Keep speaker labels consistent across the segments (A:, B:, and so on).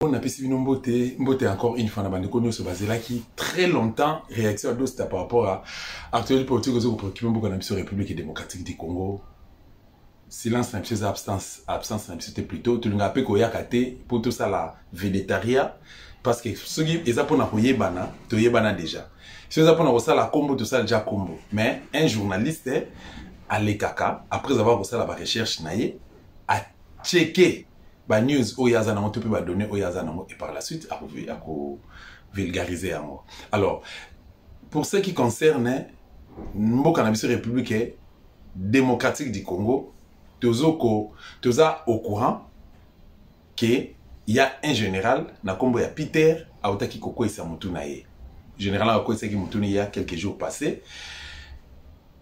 A: bon appétit mbote encore une fois na bande konyo se basé là qui très longtemps réaction à Dosta par rapport à actualité politique aux préoccupés beaucoup dans la République démocratique du Congo. Silence na pseza absence na psete plutôt tout le monde ko yakate pour tout ça la végétaria parce que ce qui est pour na koyebana to yebana déjà. Si ça pour na ça la combo tout ça déjà combo mais un journaliste à l'ekaka après avoir ça la recherche naie a checker ba news oyaza na moto pe ba donner oyaza na mo et par la suite à vulgariser en moi. Alors pour ce qui concerne mboka na biso République démocratique du Congo, toza au courant que il y a un général na kombo ya Peter autaki koko isa mutu na ye. Général a koisa ki mutu il y a quelques jours passés.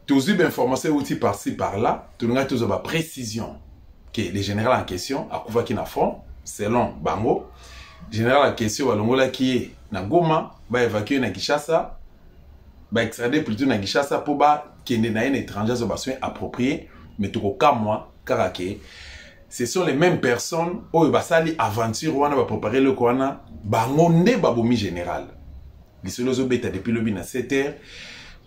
A: Tous eu information outil par-ci par-là, tout le monde a précision que le général en question a couvert qui na front selon Bango. Général en question alongola qui est na Goma, va évacuer na Kinshasa, va extrader plutôt na Kinshasa pour ba qui n'est na un étranger sur besoin approprié, mais tout au cas moi karaké. Ce sont les mêmes personnes où basali aventure wana va préparer le kwana Bango ne babomi général. Les solozo beta depuis le bin à 7h.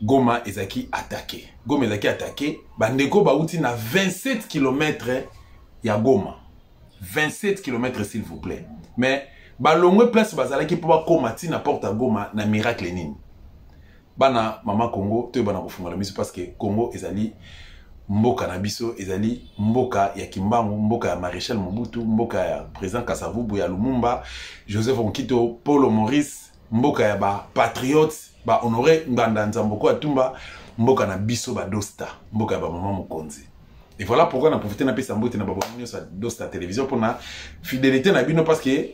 A: Goma ezaki attaqué. Goma ezaki attaqué. Bandeko bauti na 27 km ya Goma. 27 km s'il vous plaît. Mais balongwe place bazalaki pour komati na porte à Goma na miracle nini. Bana mama Congo to bana kofunga miso parce que Congo ezali mboka na biso ezali mboka ya Kimbangu, mboka ya Maréchal Mobutu, mboka ya président Kasavubu ya Lumumba, Joseph Onkito, Paulo Maurice, mboka ya ba patriotes ba honoré nganda nzamboko atumba mboka na biso ba Dosta mboka ya ba mama Mokonzi. Et voilà pourquoi on a profité na pesa mbote na ba bonyo sa Dosta télévision pour na fidélité na bino parce que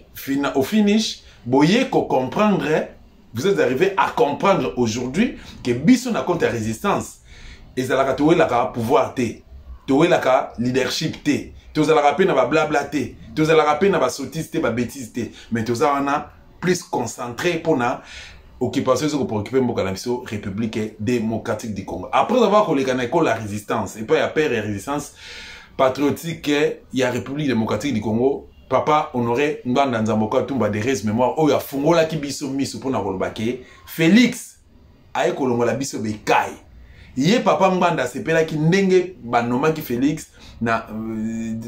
A: au finish boye ko comprendre, vous êtes arrivé à comprendre aujourd'hui que biso na contre résistance ezalaka toelaka pouvoir te toelaka leadership te tozalaka pe na ba blabla te tozalaka pe na ba sottise te ba bêtise te mais tozalaka plus concentré pour na occupation pour occuper mboka na biso République démocratique du Congo. Après avoir collé la résistance et pas ya père et résistance patriotique il y a République démocratique du Congo, papa honoré nganda nzamboko tumba de res mémoire o ya fungola ki biso miso pour na kolobake Félix aye kolongola biso bekai. Yé papa mbanda sepela ki ndenge banoma ki Félix na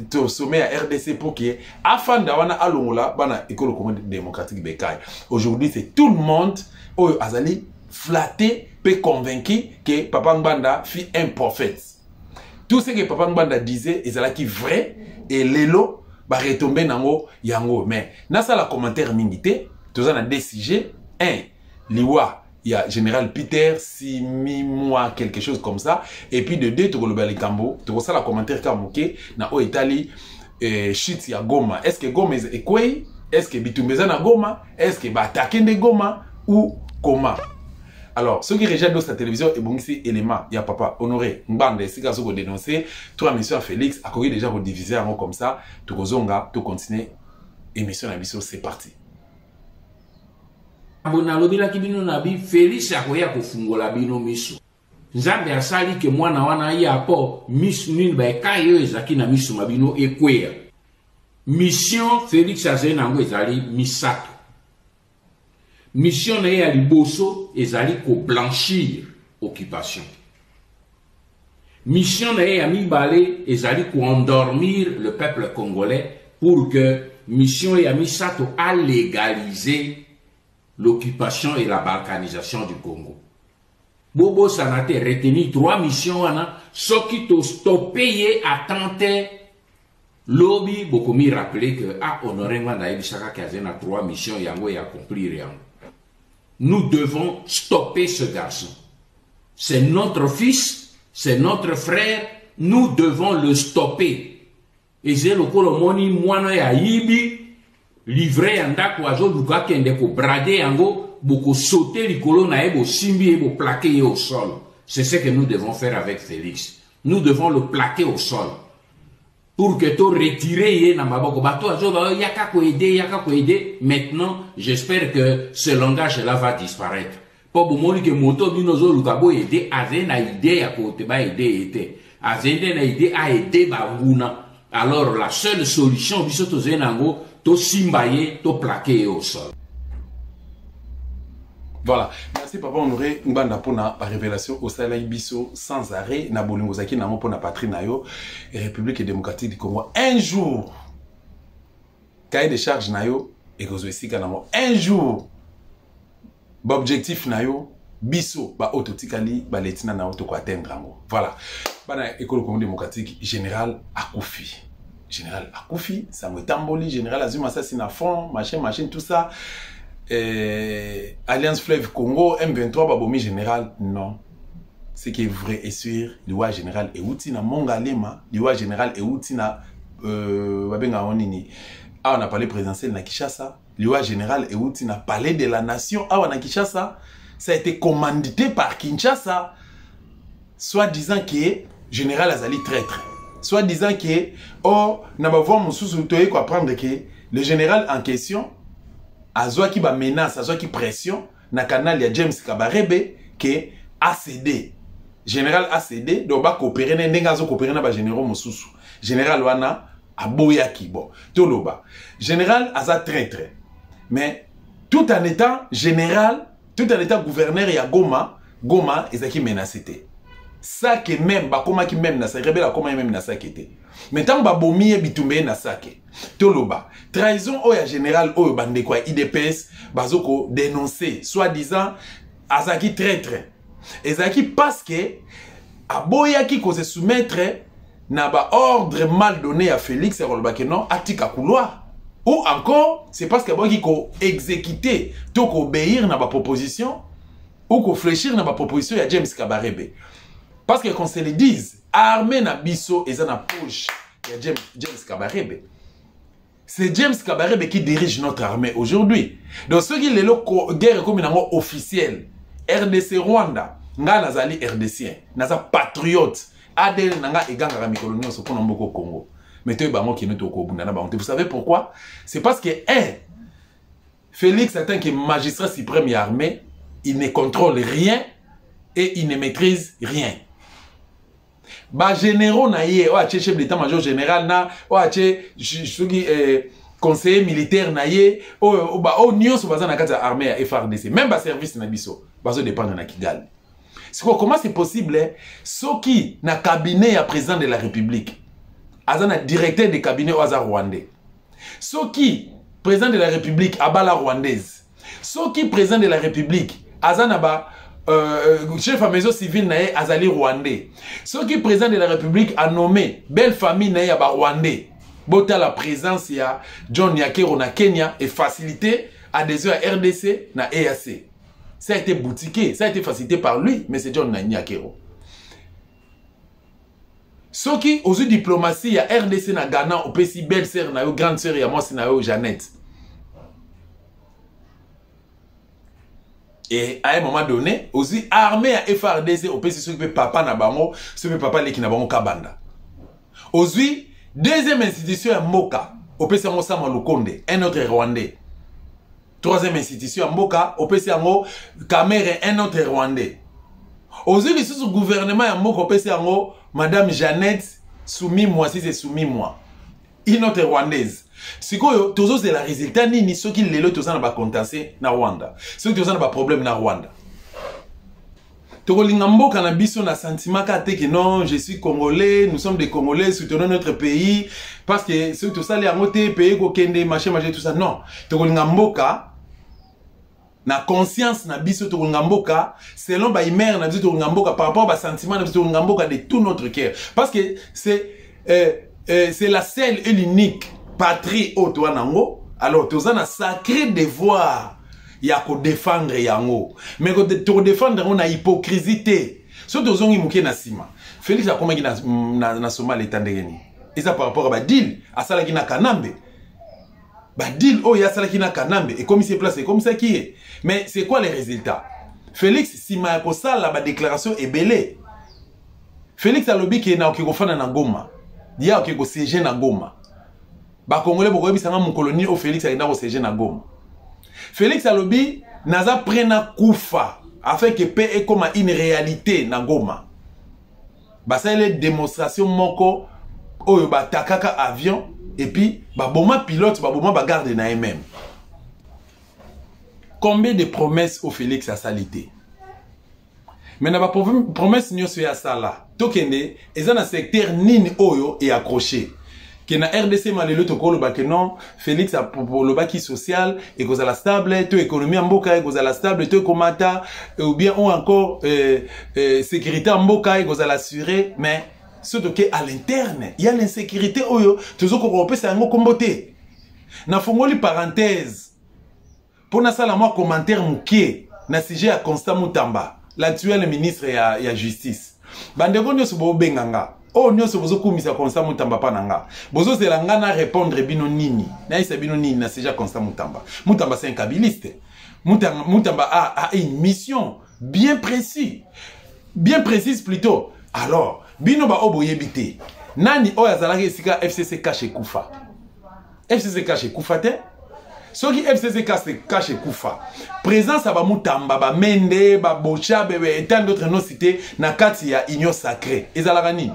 A: to sommet à RDC pour que afin d'awana alongola bana école démocratique bekai. Aujourd'hui c'est tout le monde au azali flatté peut convaincu que papa mbanda fit un prophète. Tout ce que papa mbanda disait est qui vrai et lelo ba retomber nango yango mais na ça la commentaire minité tous en a décidé un liwa il y a général Peter 6 mois quelque chose comme ça et puis de deux tu le bel cambo tu ça la commentaire kamoké na o Italie shit ya Goma est-ce que Goma est quoi est-ce que bitumbeza na Goma est-ce que ba attaquer de Goma ou comment. Alors ceux qui rejettent dans cette télévision et bon ici élément il y a papa honoré mbande si gazo ko dénoncer toi monsieur Félix a corrigé déjà rediviser en comme ça tu kozonga tu continuer émission na biso c'est parti.
B: Abona lobila kibino nabi Félix akoya kofungola bino miso. Nzambe asali ke mwana wana ya po miso nini ba kayo ezaki na miso mabino ekwea. Mission Félix azena ngo ezali misato. Mission na ya liboso ezali ko blanchir occupation. Mission na ya mibale ezali ko endormir le peuple congolais pour que mission ya misato a légaliser l'occupation et la balkanisation du Congo. Bobo Sanate retenu 3 missions ce qui t'a stoppé à tenter lobby beaucoup mi rappeler que honoré Nganda Ebisaka Kazena 3 missions yango et accomplir rien. Nous devons stopper ce garçon. C'est notre fils, c'est notre frère, nous devons le stopper. Et c'est le colomoni moine ya yibi livré en dakwazo luka kende ko brader yango boko sauter likolo na ebo simbi ebo plaquer au sol. C'est ce que nous devons faire avec Félix. Nous devons le plaquer au sol. Pour que tu retires na maboko bato azo yaka ko aider. Maintenant, j'espère que ce langage là va disparaître. Pour bomoni que moto binozo luka bo aider azena idée ya ko te ba aider était. Azena na idée a aider ba nguna. Alors la seule solution biso to zenango to simbaye, to plaqué au sol.
A: Voilà, merci papa Honoré Ngbanda pour la révélation au Salai Bisso sans arrêt, na bolingozaki na mo pour la patrie na yo, République démocratique du Congo. Un jour, cahier de charge na yo, et un jour, l'objectif na yo, biso, ba autotikali, ba letina na auto ko atteindre ngo. Voilà. Bana école Congo démocratique général Akoufi. Général Akoufi, ça me tamboli, général Azuma assassina fond, machin tout ça. Alliance Fleuve Congo, M23 babomi général, non. Ce qui est vrai et sûr, loi général et outil na Mongalema, loi général et outil na babenga onini. Ah, on a parlé présidentiel na Kinshasa, loi général et outil na palais de la nation. Ah, on a Kinshasa, ça a été commandité par Kinshasa, soit disant que général Azali traître, soit disant que oh, n'a pas voir mon sous-soutoyer quoi prendre que le général en question azwa qui ba menace, azwa qui pression na canal ya James Kabarebe que ACD général ACD do ba coopérer ndenga zo coopérer na ba généraux mosusu général wana aboyaki bon toloba général aza traître mais tout en étant général, tout en étant gouverneur ya Goma ezaki menacé ça que même ba koma ki même na sa rebelle koma même na sa kete mais tant ba bomi bitumbe na sake toloba trahison oya général oyo bande kwa IDPS bazoko dénoncer soit disant azaki traître ezaki parce que aboyaki ko se soumettre na ba ordre mal donné à Félix Rolbake non atika couloir ou encore c'est parce que aboyaki ko exécuter to ko obéir na ba proposition ou ko fléchir na ba proposition ya James Kabarebe. Parce que qu'on se le dise, armée na biso et na poche, il y a James Kabarebe. C'est James Kabarebe qui dirige notre armée aujourd'hui. Donc ceux qui le guerre comme une officielle, RDC Rwanda, nga nazali RDCien, naza patriote, adel nanga eganga ka mikolonio so pona mboko Congo. Mais toi bango qui nous toko bundana ba. Vous savez pourquoi? C'est parce que Félix en tant que magistrat suprême de l'armée, il ne contrôle rien et il ne maîtrise rien. Ba généraux na yé, chef d'état-major général na, conseiller militaire na yé, nyon so baza na kati armée à FARDC, même ba service na biso, bazo dépendre na Kigali. C'est quoi, comment c'est possible ceux qui na cabinet à président de la République, azana directeur de cabinet au hasard rwandais. Ceux qui président de la République abala rwandaise. Ceux qui président de la République azana ba chef à maison civile nae azali rwandais. Ceux qui président de la République a nommé belle famille nae aba rwandais. Bota la présence ya John Yakero na Kenya et facilité adhésion à RDC na EAC. Ça a été boutiqué, ça a été facilité par lui, mais c'est John Yakero. Ceux qui aux diplomatie ya RDC na Ghana au PC belle sœur na yo grande sœur ya moi c'est na yo Jeannette. Et à un moment donné, aussi armée à FARDC, au PC, ceux qui peut papa na bango, ceux qui peut papa qui na bango kabanda. Aussi, deuxième institution à Moka, au PC Mosa Malukonde, un autre Rwandais. Troisième institution à Moka, au PC Ango, Kamere, un autre Rwandais. Aussi, les sous gouvernement à Moka, au PC Ango, Madame Jeannette, soumis moi, si c'est soumis moi. Une autre Rwandaise. Si quoi, toujours c'est la résultat ni ceux qui les tous en bas contesté na Rwanda. Ceux qui tous en bas problème na Rwanda. Tokolingambo cannabis on a sentiment que non, je suis congolais, nous sommes des Congolais, soutenons notre pays parce que ceux tout ça les amoté pays ko kende machin tout ça non. Tokolingambo na conscience na biso tokolingambo selon ba imer na biso tokolingambo par rapport ba sentiment na biso tokolingambo de tout notre cœur parce que c'est la seule et l'unique patrie au nango. Alors tous un sacré devoir ya ko défendre yango mais ko to défendre on a hypocrisie so tous on imuke na sima Félix a comment na Somalie tandegeni et ça par rapport à ba deal à sala ki na Kanambe ba deal oh ya sala ki na Kanambe et comme c'est placé comme ça qui est mais c'est quoi les résultats Félix sima ko sala ba déclaration ebelé Félix a lobby ki na ko fana na Goma dia ko siéger na Goma ba congolais boko bisanga mon colonie au Félix a ko siéger na Goma Félix Alobi naza prena kufa afin que paix est comme une réalité na Goma. Ba ça les démonstration moko oyo ba takaka avion et puis baboma pilote baboma bagarde na même. Combien de promesses au Félix a salité? Mais na ba promesse nyonso ya sala tokende eza na secteur nini oyo et accroché que na RDC malelo tokolo ba que non Félix a poloba qui social et cause la stable to économie mboka et cause la stable to komata ou bien ou encore sécurité mboka et cause l'assurer mais surtout que à l'interne il y a l'insécurité oyo tozoko ko pesa ngo komboté na fongoli parenthèse pour na sala moi commentaire mukie na sujet à Constant Mutamba l'actuel ministre ya justice bandeko nyoso bo benganga oh nyoso bozo kumisa Constant Mutamba pananga bozo zelanga na répondre bino nini na isa bino nini na seja Constant Mutamba. Mutamba c'est un kabiliste. Mutamba a une mission bien précise plutôt. Alors bino ba oboyebité nani oyazalaki esika FCC cache kufa FCC cache kufa te. Ce qui FCC cache Koufa, présence à Mutamba, ba Mende, ba Bocha, bébé, et tant d'autres noms cités, na kati ya union sacrée. Ezalagani.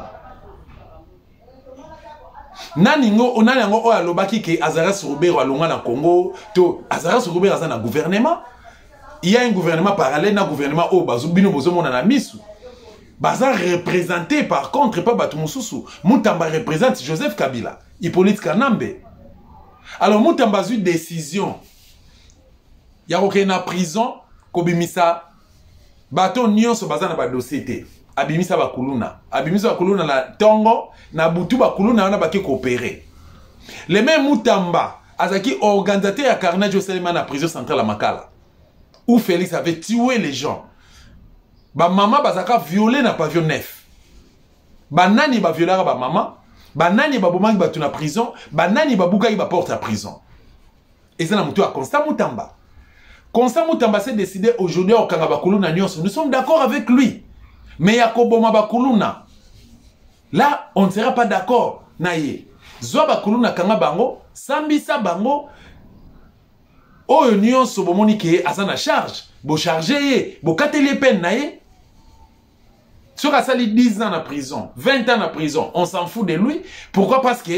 A: Naningo, onanango o alobaki ke Azara Soubert alonga na Congo, to Azara Soubert azana gouvernement. Il y a un gouvernement parallèle na gouvernement o bazubino bozomo na misu. Baza représenté par contre pas Batumususu. Mutamba représente Joseph Kabila, Hippolyte Kanambe. Alors, Mutamba a eu décision. Il y a aucune prison. Kobimisa. Bato nyon so bazana ba dossier. Abimisa ba kuluna. Abimisa ba kuluna na tongo. Na butu ba kuluna wana baki coopérer. Le même Mutamba. Azaki organisateur à carnage au Salima na prison centrale à Makala. Où Félix avait tué les gens. Ba maman bazaka violé na pavillon 9. Ba nani ba violara ba maman. Banani babomangi batu na prison, banani babukai ba porte à prison. Et c'est la mutu à Constant Mutamba. Constant Mutamba s'est décidé aujourd'hui au Kanga Bakuluna Nyonso. Nous sommes d'accord avec lui. Mais Yakoboma Bakuluna. Là, on ne sera pas d'accord. Naye. Zwa Bakuluna Kanga Bango, Sambisa Bango. Oh, Nyonso bomoni ke azana charge. Bo chargé, bo kateli peine naye. Sur a sali 10 ans en prison, 20 ans en prison, on s'en fout de lui. Pourquoi? Parce que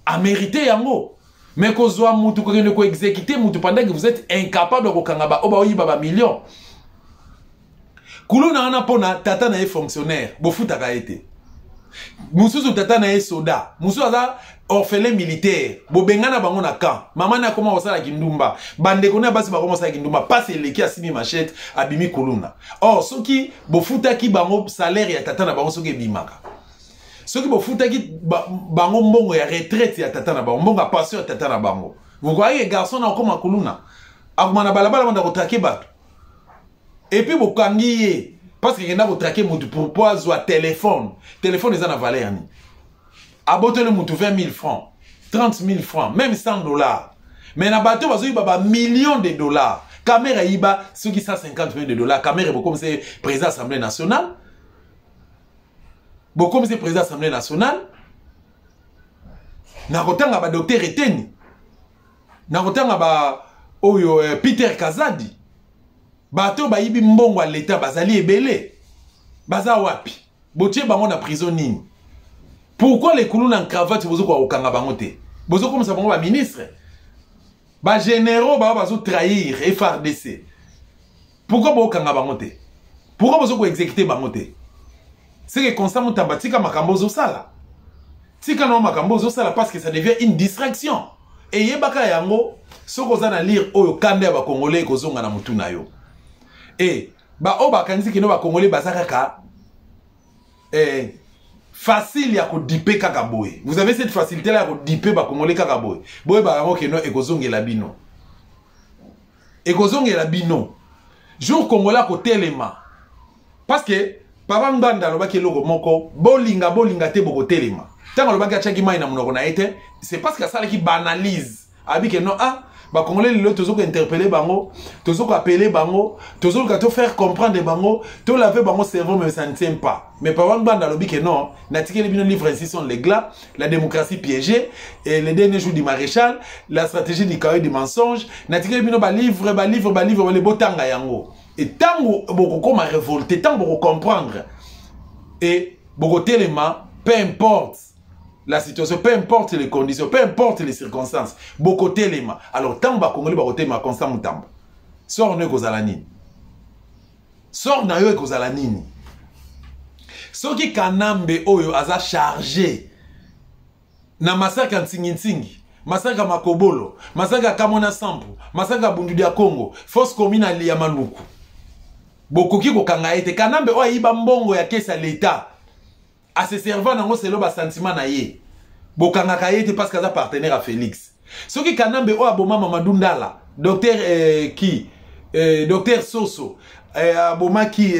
A: a mérité yango. Mais qu'on soit moutou ko exécuter moutou pendant que vous êtes incapable de kokangaba oba oyi baba million. Kuluna ana pona tata na fonctionnaire, bofuta ka été. Mususu tata na soda, mususu aza orphelin militaire, bobengana bango na camp. Maman na koma osala kindumba, bande kona basi ba koma osala kindumba, passe leki asimi machette abimi kuluna. Or soki bofuta ki bango salaire ya tata na bango soki bimaka. Soki bofuta ki bango mbongo ya retraite ya tata na bango, mbongo ya pension ya tata na bango. Vous voyez garçon na koma kuluna. Akuma na balabala manda ko traquer bato. Et puis bokangi parce que yena ko traquer mutu pour poizo téléphone. Téléphone est en valeur ni. Abote le mutu 20 000 francs, 30 000 francs, même 100 $. Mais na bateau bazo yiba millions de dollars. Caméra yiba ceux qui 150 millions de dollars. Caméra beaucoup comme c'est président de l'Assemblée nationale. Beaucoup comme c'est président de l'Assemblée nationale. Na kotanga ba docteur Eteni. Na kotanga ba oyo Peter Kazadi. Bateau ba yibi mbongo à l'état bazali ebele. Baza wapi. Botie bango na prison nini. Pourquoi les coulons en cravate bozo ko okanga bango te? Bozo comme ça bango ba ministre. Ba généraux ba bazo trahir FARDC. Pourquoi bo okanga bango te? Pourquoi bozo ko exécuter bango te? C'est que Constant Mutamba tika makambo zo sala. Tika no makambo zo sala parce que ça devient une distraction. Et yebaka yango soko za na lire oyo kande ba congolais ko zonga na mutu na yo. Et ba oba kanisi kino ba congolais bazaka ka facile ya ko dipe kaka boye. Vous avez cette facilité là ko dipe ba congolais kaka boye. Boye ba yango keno ekozongela bino. Ekozongela bino. Jour congolais ko telema. Parce que papa mbanda lobaki loko moko bolinga te boko telema. Tant lobaki achaki mai na munoko na ete, c'est parce que ça qui banalise. Abi que non ba congolais lelo tozo ko interpeller bango, tozo ko appeler bango, tozo ko faire comprendre bango, to laver bango cerveau mais ça ne tient pas. Mais papa mbanda lobi que non, natike les bino livre ainsi sont les glas, la démocratie piégée et les derniers jours du maréchal, la stratégie du carré du mensonge, natike les bino ba livre les botanga yango. Et tant boko koma révolter, tant boko comprendre et boko telema, peu importe la situation, peu importe les conditions, peu importe les circonstances, beaucoup téléma. Alors, tant que Congolais va voter ma constant mutamba. Sors ne kozalanini. Sors na yo kozalanini. Soki Kanambe oyo aza chargé na massacre Ntingi, massacre Makobolo, massacre Kamona Sampu, massacre Bundu dia Congo, force commune ya Maluku. Bokoki ko kanga ete Kanambe oyo iba mbongo ya kesa l'État. A se servant nango selo ba sentiment na ye. Bokanga kayete parce qu'aza partenaire à Félix. Soki Kanambe oyo aboma Mamadou Ndala, docteur docteur Soso, aboma qui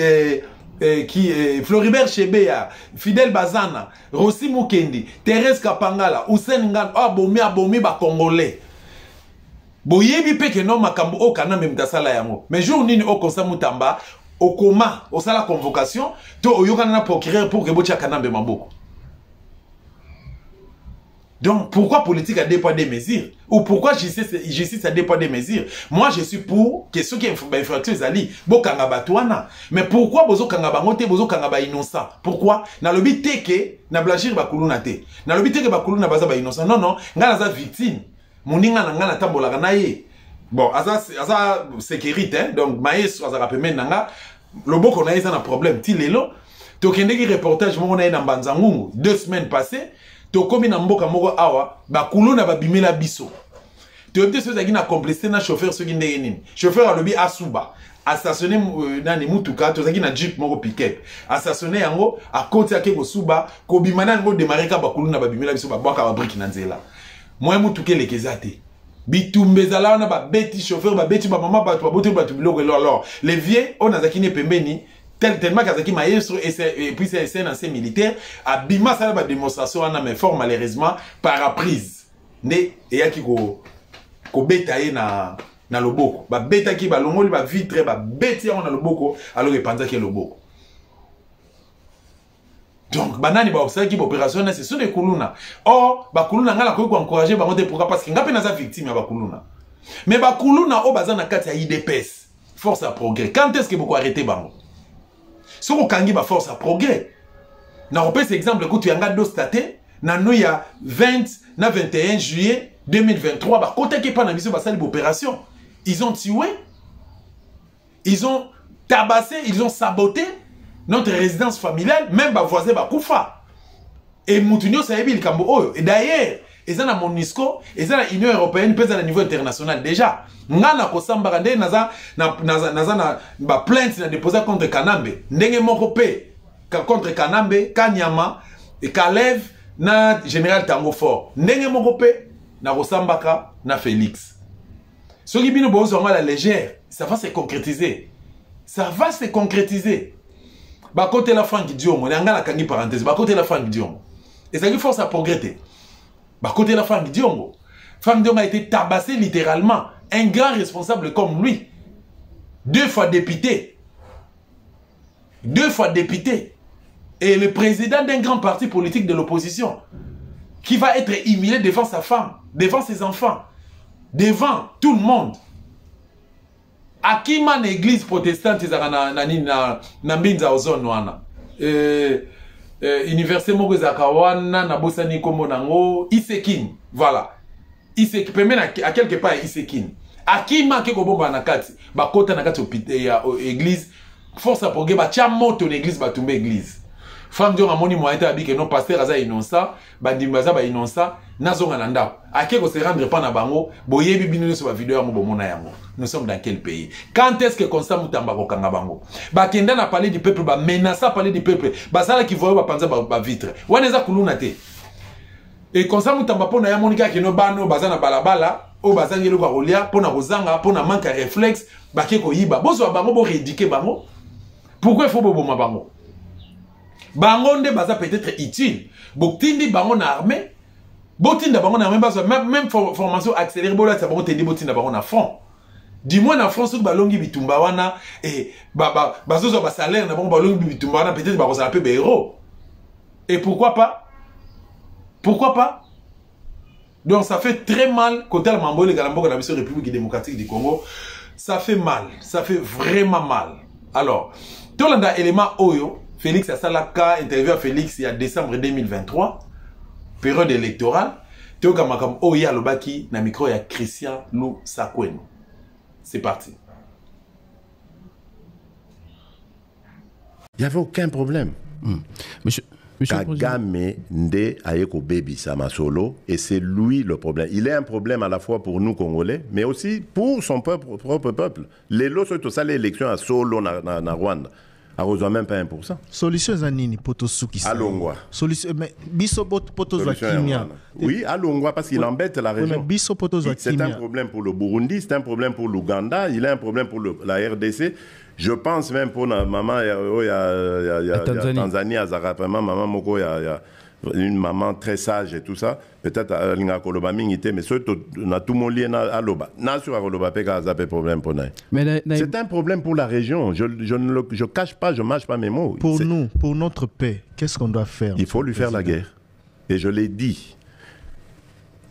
A: Floribert Chebeya, Fidel Bazana, Rossi Mukendi, Thérèse Kapangala, Hussein Ngan, abomi ba Congolais. Boyebi peke no makambo o Kanambe mtasala yango. Mais jour nini o konsa mutamba, au coma, au sala convocation, to oyokana na procureur pour que botia Kanambe maboko. Donc, pourquoi politique a dépend des mesures? Ou pourquoi justice a dépend des mesures? Moi, je suis pour que ceux qui ont fait infraction, bokanga batouana. Mais pourquoi bozo kanga bangote, bozo kanga ba innocent? Pourquoi? Na lobi teke, na blanchir bakuluna te. Na lobi teke bakuluna baza ba innocent. Non, non, nga za victime. Moninga na nga na tambola na ye. Bon, aza sécurité, hein? Donc, maïs, aza rappemen nanga. Loboko na ye, ça na problème. Ti lelo, tokendeki reportage, mon na ye na Mbanzangungu, 2 semaines passées. Tokomi na mboka moko awa bakuluna babimela biso toyebite so zaki na complicité na chauffeur soki ndenge nini chauffeur alobi asuba a stationné nani mutuka tozaki na jeep moko pick-up a stationné yango a koti ake ko suba ko bimana ngo démarrer ka bakuluna babimela biso babwaka ba brique na nzela moi mutuka lekeza te bitumbeza la na ba beti chauffeur ba beti ba mama bato ba bote bato biloko alors les vieux on azaki ne pembeni tellement Kazaki maestro et puis c'est un ancien militaire a bima ça la démonstration mais fort malheureusement paraprise ne eyaki ko betaye na loboko ba betaki ba longoli ba vitre ba beti on na loboko alors epanzaki loboko donc banani ba observer opération c'est sur les kuluna or ba kuluna ngala ko encourager ba monter pourquoi parce que ngape na za victime ya ba kuluna mais ba kuluna o bazana kati ya IDPS force à progrès quand est-ce que beaucoup arrêter bango si on a force à progrès, on repère cet exemple que tu as dostaté, il y a 21 juillet 2023, quand tu pas dans l'opération, ils ont tué, ils ont tabassé, ils ont saboté notre résidence familiale, même les voisins Koufa. Et Moutounio Saïbi, et d'ailleurs, ils ont la MONUSCO, ils ont la Union européenne, ils ont à niveau international déjà. Ngana kosambarande naza plainte na déposé contre Kanambe ndenge moko pe contre Kanambe Kanyama et Kalev na général Tango Fort ndenge moko pe na kosambaka na Félix soki bino bozo la légère ça va se concrétiser ba côté la Franck Diongo ngana kangi parenthèse ba côté la Franck Diongo et ça qui force à progresser ba côté la Franck Diongo a été tabassé littéralement. Un grand responsable comme lui, 2 fois député, et le président d'un grand parti politique de l'opposition, qui va être humilié devant sa femme, devant ses enfants, devant tout le monde. À qui man église protestante na mbinza ozone wana université moko zakawana na bosani kombo nango Isekin, voilà. Isekin pemena à quelque part Isekin. Aki manke ko bomba na kati ba kota na kati ya église force à progrès ba tia moto na église ba tumba église Franck Dion amoni moyen ta bi que non pasteur aza innocent ba ndimbaza ba innocent nazonga na ndako ake ko se rendre pas na bango boyebi bino so ba vidéo ya mo bomona yango nous sommes dans quel pays quand est-ce que Constant Mutamba ko kanga bango ba kenda na parler du peuple ba menacer parler du peuple ba sala ki voyo ba panza ba vitre wana za kuluna te et Constant Mutamba pona ya monika ke no bano bazana balabala o bazangelo kwa rolia pona kozanga pona manque de réflexe baké ko yiba bozo bango bo rééduquer bango pourquoi il faut boboma bango bango nde baza peut-être utile boktindi bango na armée botinda bango na armée bazo même formation accélérée bola ta bango tendi botinda bango na front du moins na France balongi bitumba wana et bazozo ba salaire na bango balongi bitumba wana peut-être ba kozala pe ba héros et pourquoi pas donc ça fait très mal côté la Mambole Galambo la République démocratique du Congo ça fait vraiment mal alors tout l'élément Oyo Félix Asalaka interview à Félix il y a décembre 2023 période électorale, Théo Kamakam Oya Lobaki, na micro ya Christian Lou Sakwen. C'est parti.
C: Il n'y avait aucun problème.
D: Monsieur
C: Kagame Nde Ayeko Baby Sama Solo, et c'est lui le problème. Il est un problème à la fois pour nous Congolais, mais aussi pour son propre peuple. Les lots sont tous les élections à Solo, na Rwanda. A reçoit même pas 1%.
D: Solution Zanini, Potosuki.
C: Alongwa.
D: Solution, mais Biso Potosuki Kimia.
C: Oui, Alongwa, parce qu'il embête la région.
D: Biso Potosuki
C: C'est un problème pour le Burundi, c'est un problème pour l'Ouganda, il est un problème pour la RDC. Je pense même pour la maman, il y a Tanzanie, à Zarapema, maman Moko, il y a une maman très sage et tout ça. Peut-être à Linga Koloba Mingité, mais surtout, on a tout mon lien à Loba. N'a sur Koloba, pas un problème pour nous. C'est un problème pour la région. Je ne cache pas, je ne mâche pas mes mots.
D: Pour nous, pour notre paix, qu'est-ce qu'on doit faire?
C: Il faut lui faire la guerre. Et je l'ai dit.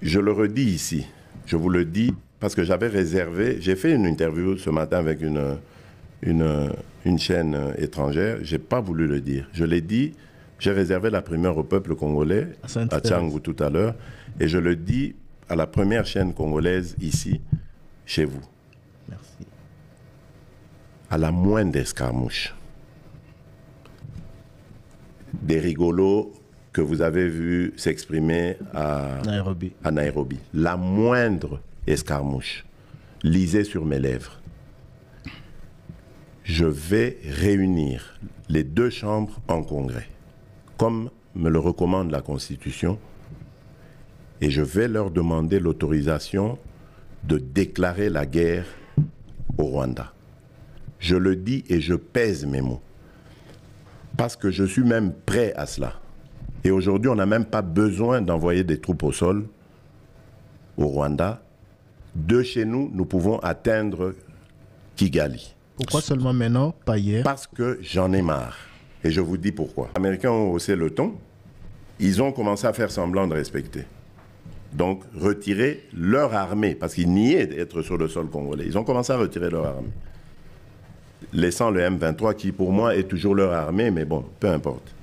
C: Je le redis ici. Je vous le dis parce que j'avais réservé. J'ai fait une interview ce matin avec une chaîne étrangère. Je n'ai pas voulu le dire. Je l'ai dit. J'ai réservé la primeur au peuple congolais, à Tchangou tout à l'heure, et je le dis à la première chaîne congolaise ici, chez vous.
D: Merci.
C: À la moindre escarmouche, des rigolos que vous avez vus s'exprimer à Nairobi, la moindre escarmouche, lisez sur mes lèvres. Je vais réunir les deux chambres en congrès, comme me le recommande la Constitution, et je vais leur demander l'autorisation de déclarer la guerre au Rwanda. Je le dis et je pèse mes mots, parce que je suis même prêt à cela. Et aujourd'hui, on n'a même pas besoin d'envoyer des troupes au sol au Rwanda. De chez nous, nous pouvons atteindre Kigali.
D: Pourquoi seulement maintenant, pas hier?
C: Parce que j'en ai marre. Et je vous dis pourquoi. Les Américains ont haussé le ton. Ils ont commencé à faire semblant de respecter. Donc, retirer leur armée, parce qu'ils niaient d'être sur le sol congolais. Ils ont commencé à retirer leur armée. Laissant le M23, qui pour moi est toujours leur armée, mais bon, peu importe.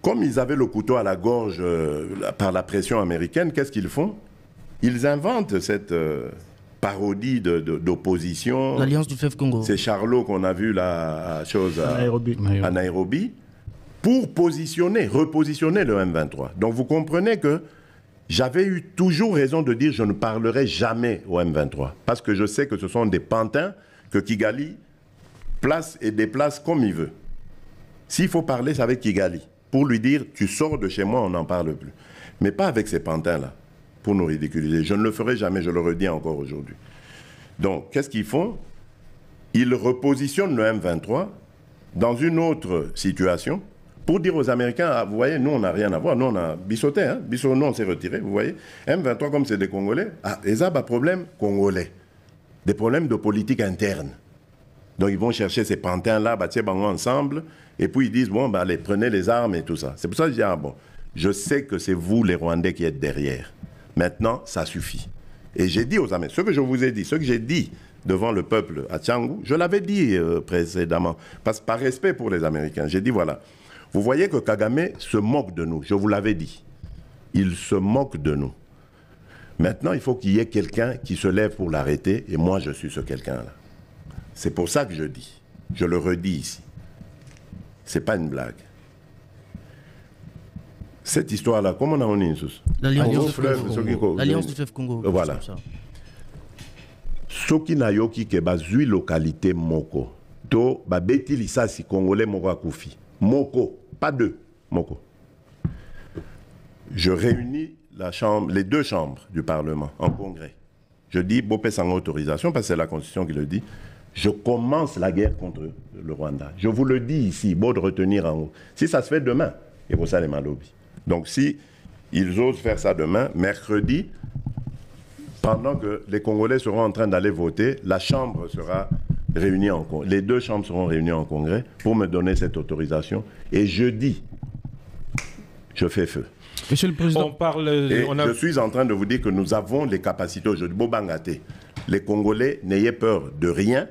C: Comme ils avaient le couteau à la gorge par la pression américaine, qu'est-ce qu'ils font? Ils inventent cette parodie d'opposition.
E: L'Alliance du fleuve Congo.
C: C'est Charlot qu'on a vu à Nairobi, pour repositionner le M23. Donc vous comprenez que j'avais eu toujours raison de dire je ne parlerai jamais au M23. Parce que je sais que ce sont des pantins que Kigali place et déplace comme il veut. S'il faut parler, c'est avec Kigali. Pour lui dire, tu sors de chez moi, on n'en parle plus. Mais pas avec ces pantins-là, pour nous ridiculiser. Je ne le ferai jamais, je le redis encore aujourd'hui. Donc, qu'est-ce qu'ils font? Ils repositionnent le M23 dans une autre situation pour dire aux Américains, ah, vous voyez, nous, on n'a rien à voir. Nous, on a bissoté, hein? Nous, on s'est retiré, vous voyez. M23, comme c'est des Congolais, ah, ils ont des problèmes congolais. Des problèmes de politique interne. Donc, ils vont chercher ces pantins-là, ensemble, et puis ils disent, bon, bah, allez, prenez les armes et tout ça. C'est pour ça que je dis, ah, bon, je sais que c'est vous, les Rwandais, qui êtes derrière. Maintenant, ça suffit. Et j'ai dit aux Américains, ce que je vous ai dit, ce que j'ai dit devant le peuple à Tchangou, je l'avais dit précédemment, parce que par respect pour les Américains, j'ai dit, voilà, vous voyez que Kagame se moque de nous, je vous l'avais dit. Il se moque de nous. Maintenant, il faut qu'il y ait quelqu'un qui se lève pour l'arrêter, et moi, je suis ce quelqu'un-là. C'est pour ça que je dis, je le redis ici. C'est pas une blague. Cette histoire-là, comment on a en Insus?
E: L'Alliance du fleuve Congo.
C: Voilà. Soki na yoki ke bazui localité moko. To ba beti lisasi congolais moko akufi. Moko, pas deux, moko. Je réunis les deux chambres du Parlement en congrès. Je dis, Bopé sans autorisation, parce que c'est la Constitution qui le dit, je commence la guerre contre le Rwanda. Je vous le dis ici, beau de retenir en haut. Si ça se fait demain, et pour ça les Malobi. Donc si ils osent faire ça demain, mercredi, pendant que les Congolais seront en train d'aller voter, la Chambre sera réunie en congrès. Les deux chambres seront réunies en congrès pour me donner cette autorisation. Et jeudi, je fais feu.
F: Monsieur le Président,
C: je suis en train de vous dire que nous avons les capacités aujourd'hui. Bobangate, les Congolais, n'ayez peur de rien.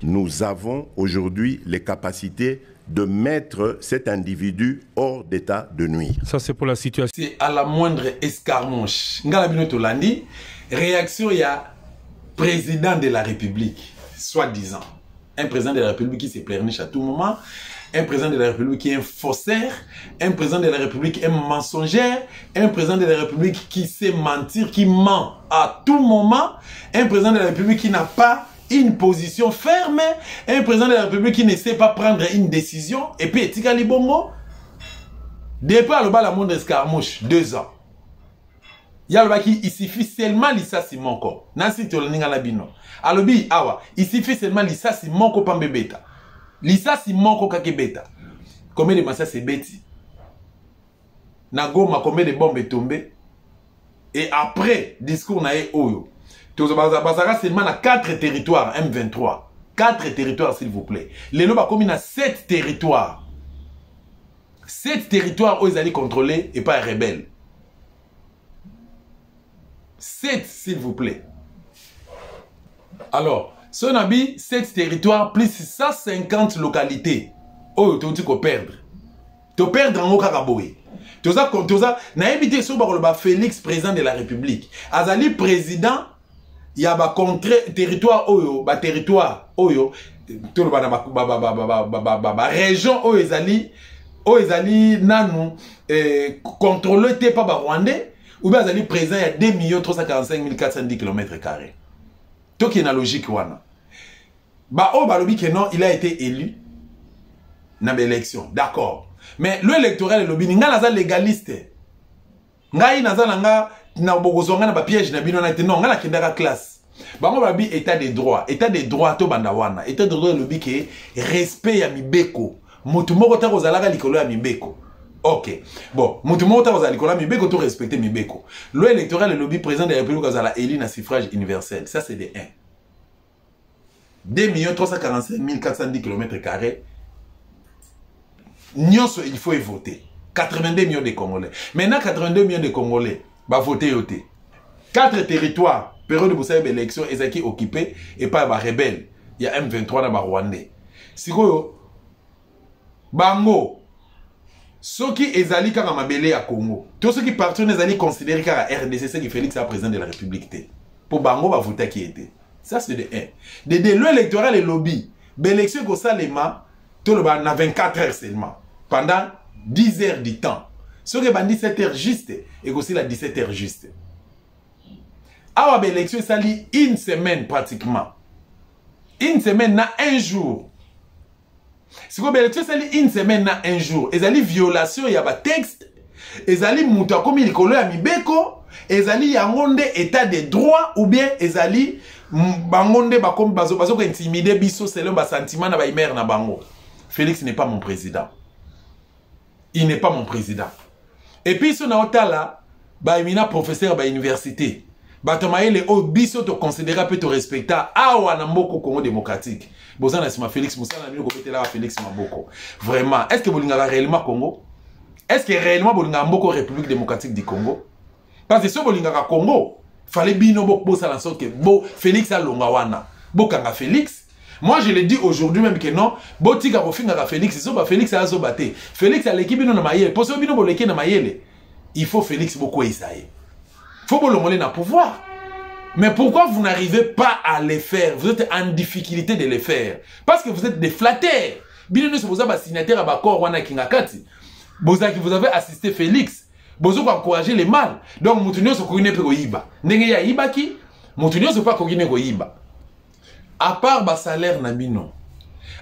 C: Nous avons aujourd'hui les capacités de mettre cet individu hors d'état de nuire.
F: Ça, c'est pour la situation.
A: C'est à la moindre escarmouche. Ngalabino Tolandi, réaction, il y a président de la République, soi-disant. Un président de la République qui se pleurniche à tout moment, un président de la République qui est un faussaire, un président de la République un mensongère, un président de la République qui sait mentir, qui ment à tout moment, un président de la République qui n'a pas une position ferme, un président de la République qui ne sait pas prendre une décision, et puis Etika Libongo, depuis à la monde escarmouche, 2 ans. Il y a le baki, il suffit seulement l'issa si monko. Nansi toloninga la bino. Alobi, awa, il suffit seulement l'issa si monko pambe beta. L'issa si monko kake beta. Combien de massas c'est bêti? Nagoma, combien de bombes tombées? Et après, discours nae oyo. Tozobazara seulement na 4 territoires, M23. 4 territoires, s'il vous plaît. Les loba comme il y a 7 territoires. 7 territoires où ils allaient contrôler et pas rebelles. 7, s'il vous plaît. Alors, si on a mis 7 territoires plus 150 localités, oh, tu dis qu'on perdre. Tu perds en Okakaboé. Tu as évité Félix, président de la République. Azali, président, il y a un territoire, territoire, région, nanou, contrôlé par Rwandais. Ou bien il présent il y a 2 345 410 km². Tout qui est logique. Il a été élu dans l'élection. D'accord. Mais l'électoral est lobby. Il y a légaliste. Il y a piège. Non, il y a classe. État de droit. État de droit, état de droit, lobby qui est respect à Mibeko. Mutumoko tako zalaka likolo ya Mibeko. Ok. Bon, Mutumota vous allez Mibeko tout respecter Mibeko. Le électoral et le lobby président de la République a élu un suffrage universel. Ça c'est des 1. 2 345 410 km². Il faut y voter. 82 millions de Congolais. Maintenant 82 millions de Congolais va voter yoté. 4 territoires, période de vous savez l'élection, est qui occupé et pas les rebelles. Il y a M23 dans le Rwandais. Si vous Bango ceux qui ezali kaka mabele à Congo, tous ceux qui partent ezali considérés comme RDC, c'est qui Félix est président de la République. Pour Bango va voter qui était. Ça c'est de 1. De l'électoral et lobby, l'élection que ça les ma, tout le monde a 24 heures seulement. Pendant 10 heures du temps. Ceux qui ont 17 heures juste et aussi la 17 heures juste. Alors l'élection ça lit 1 semaine pratiquement. 1 semaine na 1 jour. Si vous avez une semaine na 1 jour, ils allaient violation, il y a un texte, ils allaient monter comme il colle à Mibeko, ils allaient yangonde état de droit ou bien ils allaient bangonde comme bazo intimider biso selon ba sentiment na ba imer na bango. Félix n'est pas mon président. Il n'est pas mon président. Et puis ce na otala ba emina professeur ba université. Batamaele o biso to considérer peut te respecter awa na mboko Congo démocratique. Bozana sima Félix Moussa na mino kopete la Félix Maboko. Vraiment, est-ce que bolinga réellement Congo? Est-ce que réellement bolinga mboko République démocratique du Congo? Parce que si bolinga Congo, fallait bino boko ça la sorte que bo Félix a longa wana. Bokanga Félix. Moi je le dis aujourd'hui même que non, botika bofinga Félix, so ba Félix a zo baté. Félix a l'équipe bino na mayele, poso bino boleke na mayele. Il faut Félix beaucoup Isaïe. Faut bolongole na pouvoir. Mais pourquoi vous n'arrivez pas à les faire? Vous êtes en difficulté de les faire. Parce que vous êtes des flatteurs. Bien sûr, vous avez un signataire à Bakor, Wana Kingakati. Vous avez assisté Félix. Vous avez encouragé les mâles. Donc, Moutounio se connaît pas Iba. N'est-ce pas Iba qui? Moutounio se pas connaît Iba. À part le salaire Nabino.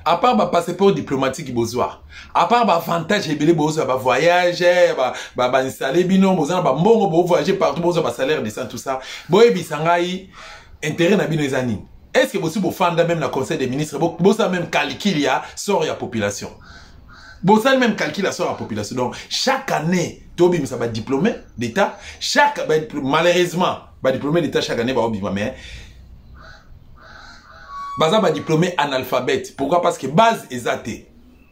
A: À part le passeport diplomatique besoin. À part l'avantage de voyager, installer bino, voyager partout, besoin salaire décent tout ça. Boye bisangai intérêt na bino ezani. Est-ce que vous fanda même le conseil des ministres, vous même calcul ya sort ya population. Vous même calcul la sort la population. Donc chaque année, tobi ça va diplômé d'état, malheureusement, ba diplômé d'état chaque année va obima mais Baza va diplômé analphabète. Pourquoi? Parce que base est athée.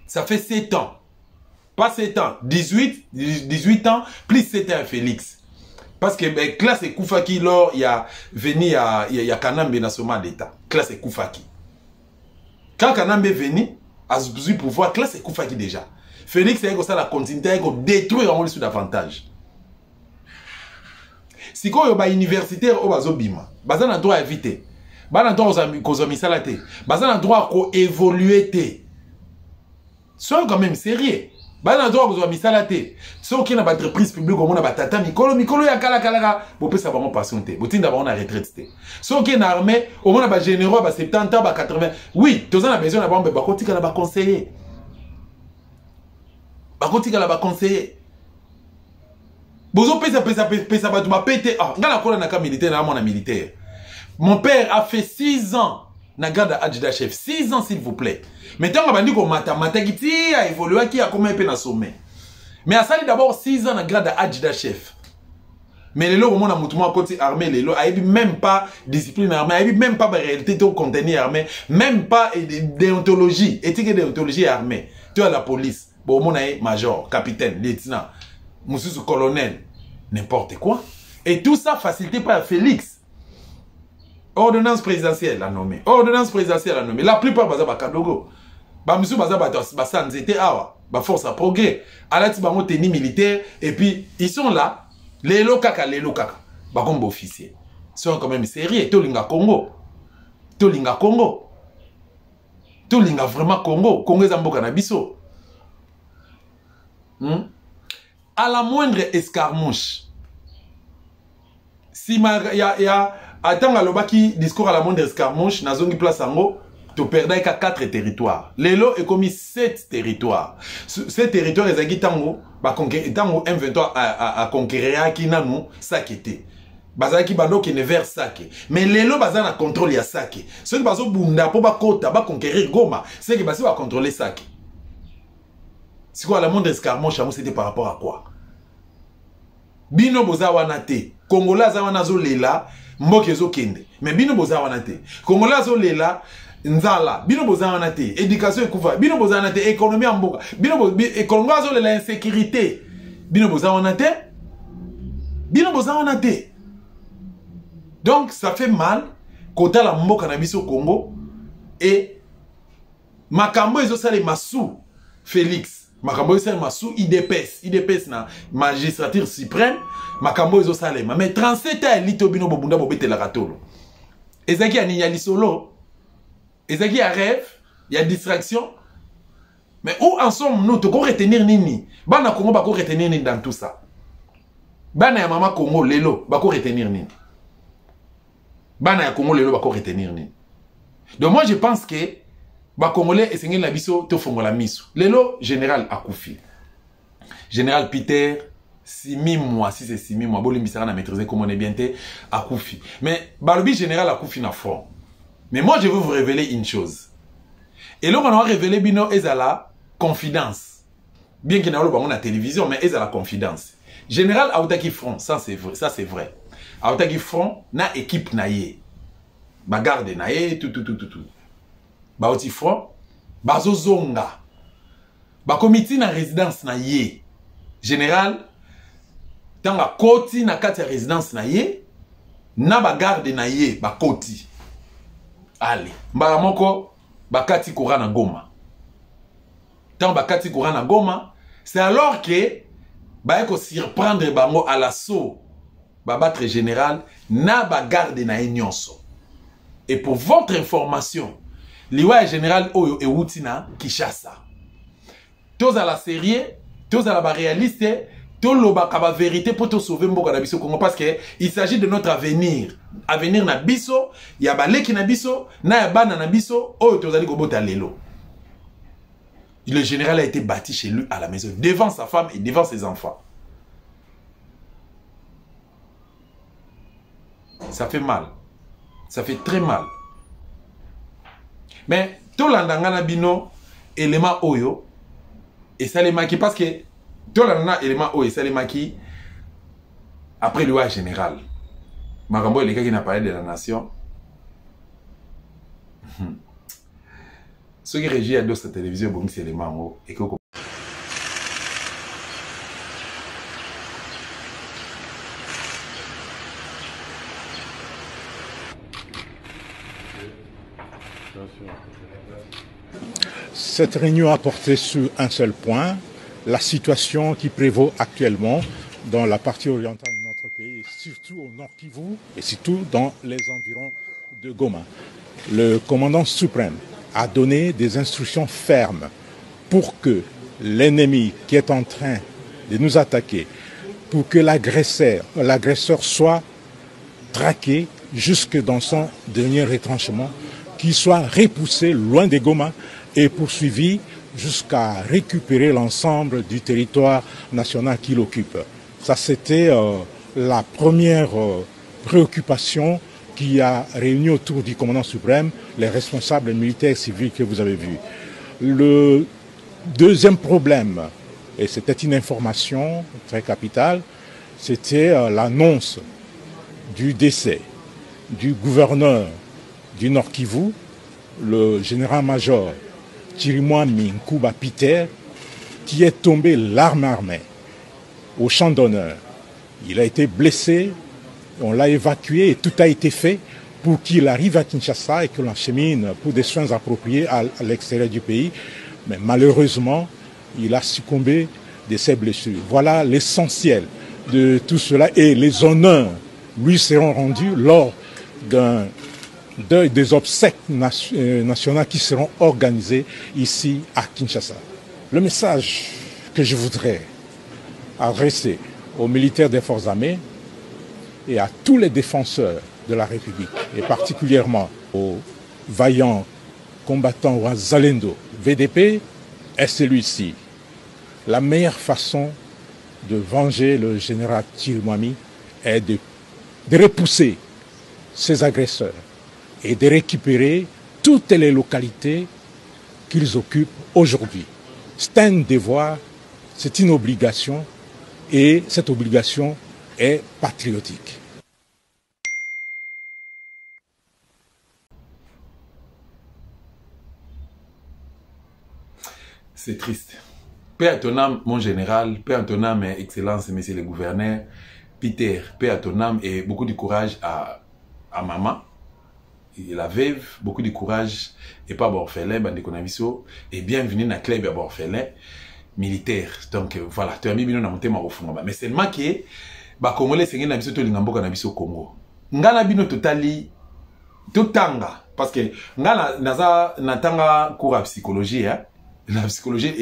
A: Ça fait 7 ans. Pas 7 ans. 18 ans, plus 7 ans Félix. Parce que classe et Koufaki, lors il y a venu, il y a Kanambe dans ce moment d'État. Classe et Koufaki. Quand Kanambe est venu, azui pouvoir classe ekufaki déjà Félix ayeko ça la continuité ayeko détruire en lisu davantage sikoyo ba universitaire o bazobima baza na droit éviter ba na droit kozwa misala te baza na droit ko évoluer te soyons quand même sérieux ba na droit kozwa misala te soki na ba entreprise publique omona batata mikolo ya kala bopesa bango passion te botinda bango na retraite te soki na armée omona ba généraux ba 70 ans ba 80 oui toza na besoin na bango bakotika na ba conseiller bakotika na ba conseiller bozo pesa batu ba pété ah ngala kola na ka militaire na mona militaire mon père a fait 6 ans na garde adjudant chef 6 ans s'il vous plaît mais tant bandi ko mata kiti a évolué qui a comment pe na sommet mais a sali d'abord 6 ans na garde adjudant chef mais les lots mona mutumo côté armée les lots a même pas discipline armée a même pas réalité to contenu armée même pas déontologie éthique et déontologie armée tu as la police bon mona major capitaine lieutenant monsieur colonel n'importe quoi et tout ça facilité par Félix. Ordonnance présidentielle la nommé. Ordonnance présidentielle la nommé. La plupart baza bakadogo. Ba monsieur baza ba sanzete awa. Ba force à progrès. Alati bango tenue militaire et puis ils sont là. Les lokaka. Ba comme officier. Ils sont quand même sérieux. Tolinga Congo. Tolinga vraiment Congo. Congo zamboka na biso. À la moindre escarmouche. Si ya attends alobaki discours à la moindre escarmouche nazongi place ango to perdai ka 4 territoires lelo est commis 7 territoires ces territoires ezaki tango ba conquérir tango M23 a conquérir ki nanu sakete bazaki bando ki ne vers Sake mais lelo bazana contrôle ya Sake ceux qui bazo bunda po ba kota ba conquérir Goma c'est que basi ba contrôler Sake c'est quoi la moindre escarmouche c'était par rapport à quoi bino boza wana te Congolais za wana zo lela mboke zo kende mais bino boza wana te Congolais zo lela nzala bino boza wana te éducation ekufa bino boza wana te économie mboka bino Congolais zo lela insécurité bino boza wana te donc ça fait mal kota la mboka na biso Congo et makambo ezo sale masu Félix makambo ezo sale masu IDPS na magistrature suprême makambo ezo salema mais 37 ans lito bino bobunda bobetela katolo ezaki ani ya lisolo ezaki ya rêve ya distraction mais où en sommes-nous to ko retenir nini bana Congo ba ko retenir nini dans tout ça bana ya mama Congo lelo ba ko retenir nini bana ya Congo lelo ba ko retenir nini donc moi je pense que ba Congolais esengeli na biso to fongola miso lelo général akufi général Peter 6 mois, si c'est 6 mois, Bolim Bissara n'a maîtrisé comme on est bien té, à Koufi. Mais Balobi général à Koufi n'a front. Mais moi, je veux vous révéler une chose. Et là, on a révélé Bino Ezala confidence. Bien qu'il n'y ait pas la télévision, mais Ezala confidence. Général Aoutaki front, ça c'est vrai. Aoutaki front, na équipe naïe. Ba garde naïe, tout. Ba outi front, bazo zonga. Ba comité na résidence naïe. Général, dans la koti na kati ya résidence na ye na ba garde na ye ba koti allez mbala moko ba kati courant na Goma tant ba kati courant na Goma c'est alors que ba eko surprendre bango à l'assaut ba battre général na ba garde na ye nyonso et pour votre information liwa général oyo ewuti na Kinshasa tous à la série tous à la réaliste toloba kaba vérité pour te sauver mboka na biso Congo parce que il s'agit de notre avenir na biso ya baleki na biso na ya bana na biso oyo tozali kobota lelo. Le général a été bâti chez lui à la maison devant sa femme et devant ses enfants. Ça fait mal, ça fait très mal, mais tolanda na bino élément oyo et ça les maki parce que tout le élément O et Salemaki après le roi général. Makambo est le gars qui n'a parlé de la nation. Ce qui régit à deux cette télévision, c'est l'élément O et que
F: Cette réunion a porté sur un seul point, la situation qui prévaut actuellement dans la partie orientale de notre pays, surtout au Nord Kivu et surtout dans les environs de Goma. Le commandant suprême a donné des instructions fermes pour que l'ennemi qui est en train de nous attaquer, pour que l'agresseur soit traqué jusque dans son dernier retranchement, qu'il soit repoussé loin de Goma et poursuivi jusqu'à récupérer l'ensemble du territoire national qu'il occupe. Ça, c'était la première préoccupation qui a réuni autour du commandant suprême les responsables militaires et civils que vous avez vus. Le deuxième problème, et c'était une information très capitale, c'était l'annonce du décès du gouverneur du Nord Kivu, le général-major Chirimwami Nkuba Peter, qui est tombé l'arme armée au champ d'honneur. Il a été blessé, on l'a évacué et tout a été fait pour qu'il arrive à Kinshasa et que l'enchemine pour des soins appropriés à l'extérieur du pays. Mais malheureusement, il a succombé de ses blessures. Voilà l'essentiel de tout cela et les honneurs lui seront rendus lors des obsèques nationales qui seront organisées ici à Kinshasa. Le message que je voudrais adresser aux militaires des forces armées et à tous les défenseurs de la République, et particulièrement aux vaillants combattants Wazalendo VDP, est celui-ci. La meilleure façon de venger le général Chirimwami est de repousser ces agresseurs et de récupérer toutes les localités qu'ils occupent aujourd'hui. C'est un devoir, c'est une obligation, et cette obligation est patriotique.
A: C'est triste. Paix à ton âme, mon général, paix à ton âme, Excellence, messieurs les gouverneurs, Peter, paix à ton âme et beaucoup de courage à maman, et la veuve, beaucoup de courage et pas orphelin, et bienvenue dans le club orphelin militaire. Donc voilà, tu as mis dans mon thème au fond. Mais seulement que les Congolais sont na biso to lingamboka na biso Congo. Ngana bino totali totanga parce que ngana naza natanga cours à psychologie hein. La psychologie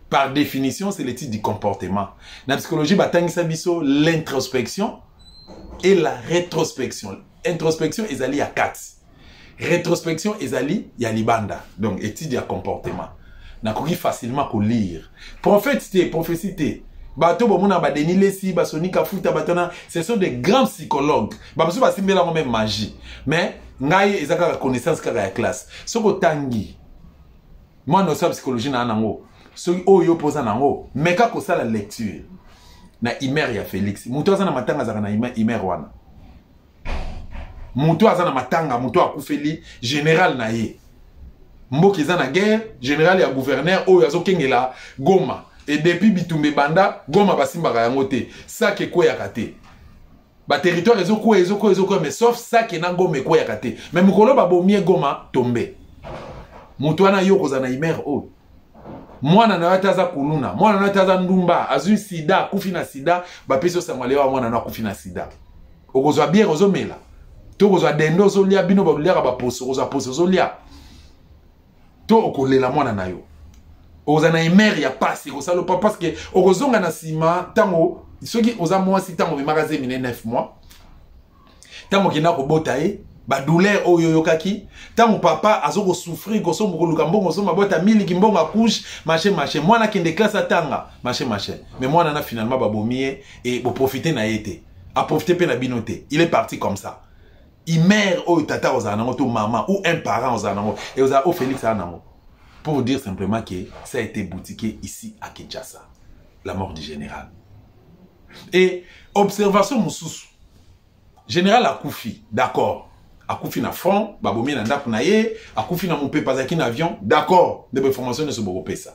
A: par définition c'est l'étude du comportement. La psychologie batangisa biso l'introspection et la rétrospection. Introspection ezali à 4. Rétrospection ezali ya libanda. Donc étude du comportement. Na koki facilement ko lire. Prophétie, prophétie. Bato bomona ba Denis Lesi, ba Sonika Futa batona, ce sont des grands psychologues. Ba biso ba simbela même magie. Mais ngai ezaka connaissance kaka ya classe. Soko tangi. Moi no sa psychologie na nango. So oyo posa nango, meka ko sala lecture. Na Imer ya Félix. Muto azana matanga zaka na Imer wana. Muto azana matanga, muto akufeli général na ye. Mboki za na guerre, général ya gouverneur oyo azokengela Goma. Et depuis Bitumbe Banda, Goma basimbaka yango te. Ça ke ko yakate. Ba territoire ezoko mais sauf ça ke na Goma ko yakate. Mais mukolo ba bomie Goma tombe. Muto ana yo kozana Imer o. Mwana na wataza kuluna, mwana na wataza ndumba, azu sida, kufi na sida, ba peso sangwalewa mwana na kufi na sida. Okozwa bière ozomela. To kozwa dendo ozolia bino ba liaka ba poso, kozwa poso ozolia. To okolela mwana na yo. Ozana Imer ya pasi kosalo pas parce que okozonga na sima tango soki oza mwasi tango bimakaze mine 9 mois. Tango kina ko bota e ba douleur oyo yokaki tango papa azoko souffrir ko sombo luka mbongo so mabota mili kimbonga couche machin mwana kende classe atanga machin mais mwana na finalement ba bomie et bo profiter na yete a profiter pe na binote il est parti comme ça Imer oyo tata ozana ngo to maman ou un parent ozana ngo et oza o Félix anango. Pour vous dire simplement que ça a été boutiqué ici à Kinshasa. La mort du général. Et observation Moussous. Général Akoufi, d'accord. Akoufi na front, babomi na ndap na ye, Akoufi na moupé pasaki na avion, d'accord. Des informations ne se boropé ça.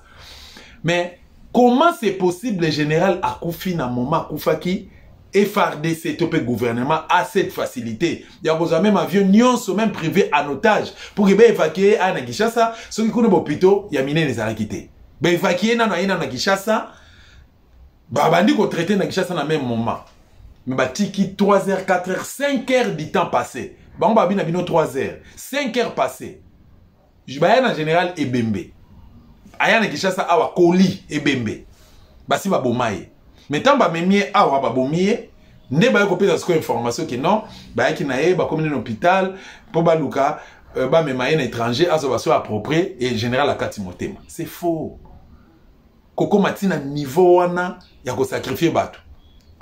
A: Mais comment c'est possible le général Akoufi na moment Akoufaki FRDC topé gouvernement a cette facilité. Il y a même avion nyonso même privé en otage pour évacuer à Kinshasa. Ce qui connaît plutôt il y a miné les arrêtés. Évacuer na Kinshasa. Babandi ko traité na Kinshasa na même moment. Mais batiki 3h, 4h, 5h du temps passé. Ba on babi na bino 3h, 5h passé. Je baya na général Ebembe. Aya na Kinshasa awa Koli Ebembe. Basi ba bomaye. Mais tant ba memie awa ba bomiye, ne ba ko pesa ko information que non, ba ki na e ba comme dans l'hôpital pour ba luka ba memaye na étranger azo ba so approprié et général Akati Motema. C'est faux. Koko matina niveau wana ya ko sacrifier batu.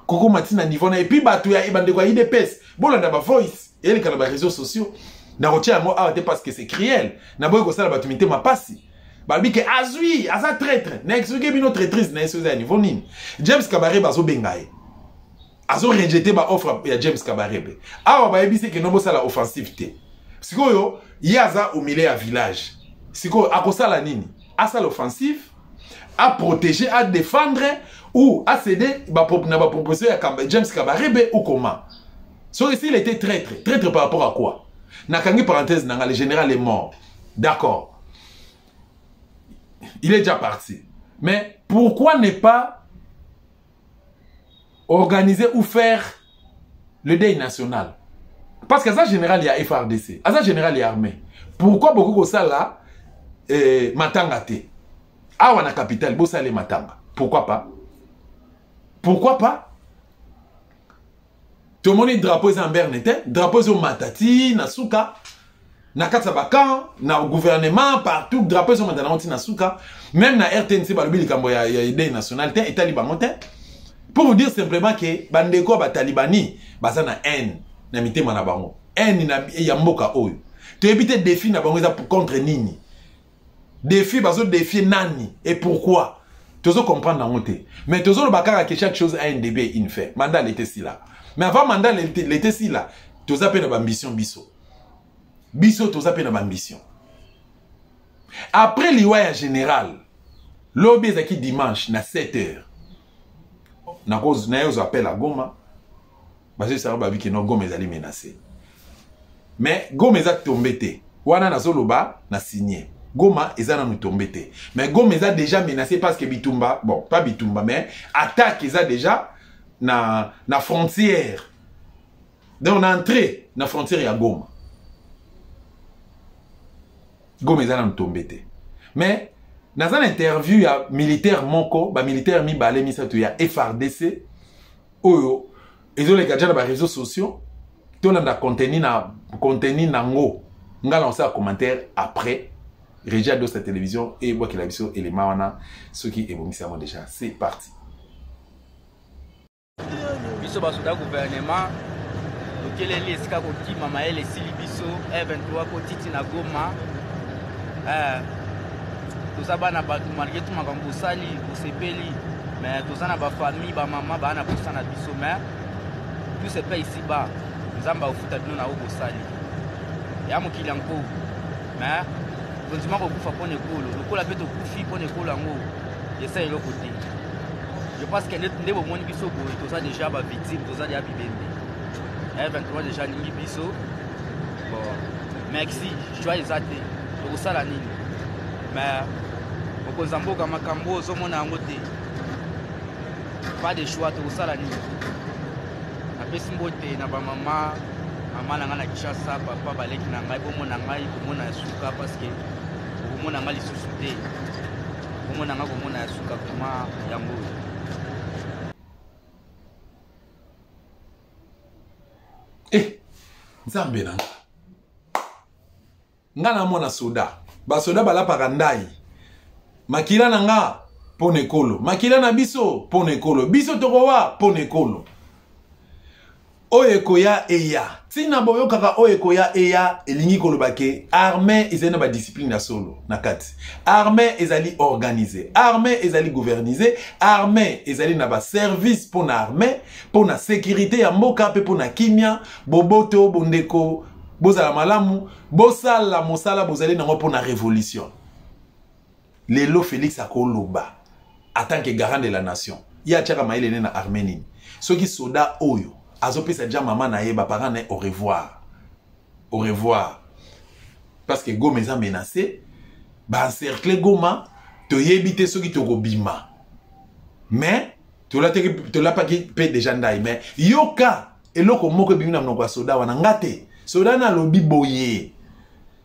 A: Koko matina niveau na et puis batu ya ibande ko IDPS. Bolanda ba voice et les ba réseaux sociaux. Na rotia mo arrêter parce que c'est cruel. Na boy ko sala batu mité ma passi. Balbi que azui, aza traître, na expliquer bino traîtrise na eso za niveau nini. James Kabarebe bazo bengaye. Azo rejeté ba offre ya James Kabarebe. Awa ba ebisi que nombo sala offensivité. Sikoyo, yaza au milieu ya village. Sikoyo akosala nini? Asa l'offensive, à protéger, à défendre ou à céder ba proposition ya James Kabarebe ou comment. So ici il était traître, traître par rapport à quoi? Nakangi parenthèse nanga le général est mort. D'accord. Il est déjà parti. Mais pourquoi ne pas organiser ou faire le deuil national? Parce qu'à ça général, il y a FRDC. À ça général, il y a armée. Pourquoi beaucoup de ça là, Matanga te? Ah, on a capitale, Bossa les Matanga. Pourquoi pas? Pourquoi pas? Tout le monde est drapeau en Bernete, drapeau au Matati, Nasuka. Na Katsabakan, na gouvernement, partout, drapeau sur Matananti Nasuka, même na RTNC, Balobi, il y a idée nationale, et Taliban, pour vous dire simplement que Bandeko, Talibani, basa na haine, na mité manabango, haine, ya mboka oyo. Tu évites défi na bango contre Nini. Défi, baso défi Nani. Et pourquoi? Tu dois comprendre dans mon thé. Mais tu dois le que chaque chose a un DB, il fait. Mandat l'était si là. Mais avant mandat l'était si là, tu dois appeler l'ambition biso. Biso tout ça peut dans ambition. Après l'Iwaya général, l'obé zaki dimanche na 7h. Na cause na yo appel à Goma. Parce que ça va que non Goma est allé menacer. Mais Goma est tombé té. Wana na soloba na signé. Goma est allé nous tomber té. Mais Goma est déjà menacé parce que Bitumba, bon, pas Bitumba mais attaque est déjà na frontière. Donc on a entré na frontière ya Goma. Gomez a tombé. Mais dans une interview, il y a militaire Moko, militaire mi balé mi sato ya FRDC, oyo, ils ont les gadgets dans les réseaux sociaux, tout le monde a contenu nango. On a lancé un commentaire après, Régia de cette télévision et moi qui l'a vu et les mawana, ceux qui évoluent déjà. C'est parti.
G: Biso basoda gouvernement, lequel est l'esca qui mama el silibiso, E23 kotiti na Goma. Tout ça bana ba malgré tout makambo sali bosepeli mais tout ça na ba famille ba maman ba na posa na biso mais tout se paye ici bas nzamba ofuta bino na obo sali ya mokili yango mais ndima ko kufa pone kolo lokola peto kufi pone kolo yango essaye le côté je pense que ndebo moni biso bo tout ça déjà ba victime tout ça déjà bibembe E23 déjà ningi biso bon merci je dois les atter au sala nini mais okozamboka makambo ozomona yango te pas de choix au sala nini napesi mbote na bamama mama na ngai na Kinshasa papa baleki na ngai bomona ngai komona suka parce que komona ngai lisusu te komona ngai komona suka kuma yango
A: nzambe nanga nga na mona soda basoda balapaka ndai makila na nga pona ekolo makila na biso pona ekolo biso tokowa pona ekolo oyo ekoya eya tina boyokaka oyo ekoya eya elingi koloba ke armée ezali na badiscipline ya solo na kati armée ezali organisée armée ezali gouvernisée armée ezali na baservice mpona armée mpona sécurité ya mboka mpe mpona kimia boboto bondeko bozala malamu bosala mosala bozali nango mpona révolution lelo Félix akoloba en tant que garant de la nation ya tiaka maele na armée nini ceux qui soda oyo azope sa déjà maman na ye ba parents ne au revoir. Au revoir. Parce que Goma est menacé, ba encercler Goma, te yebite ceux qui te robima. Mais tu l'as pas qui paie déjà ndaï mais yoka et loko moko bimina mnoko soda wana ngate. Soda na lobby boye.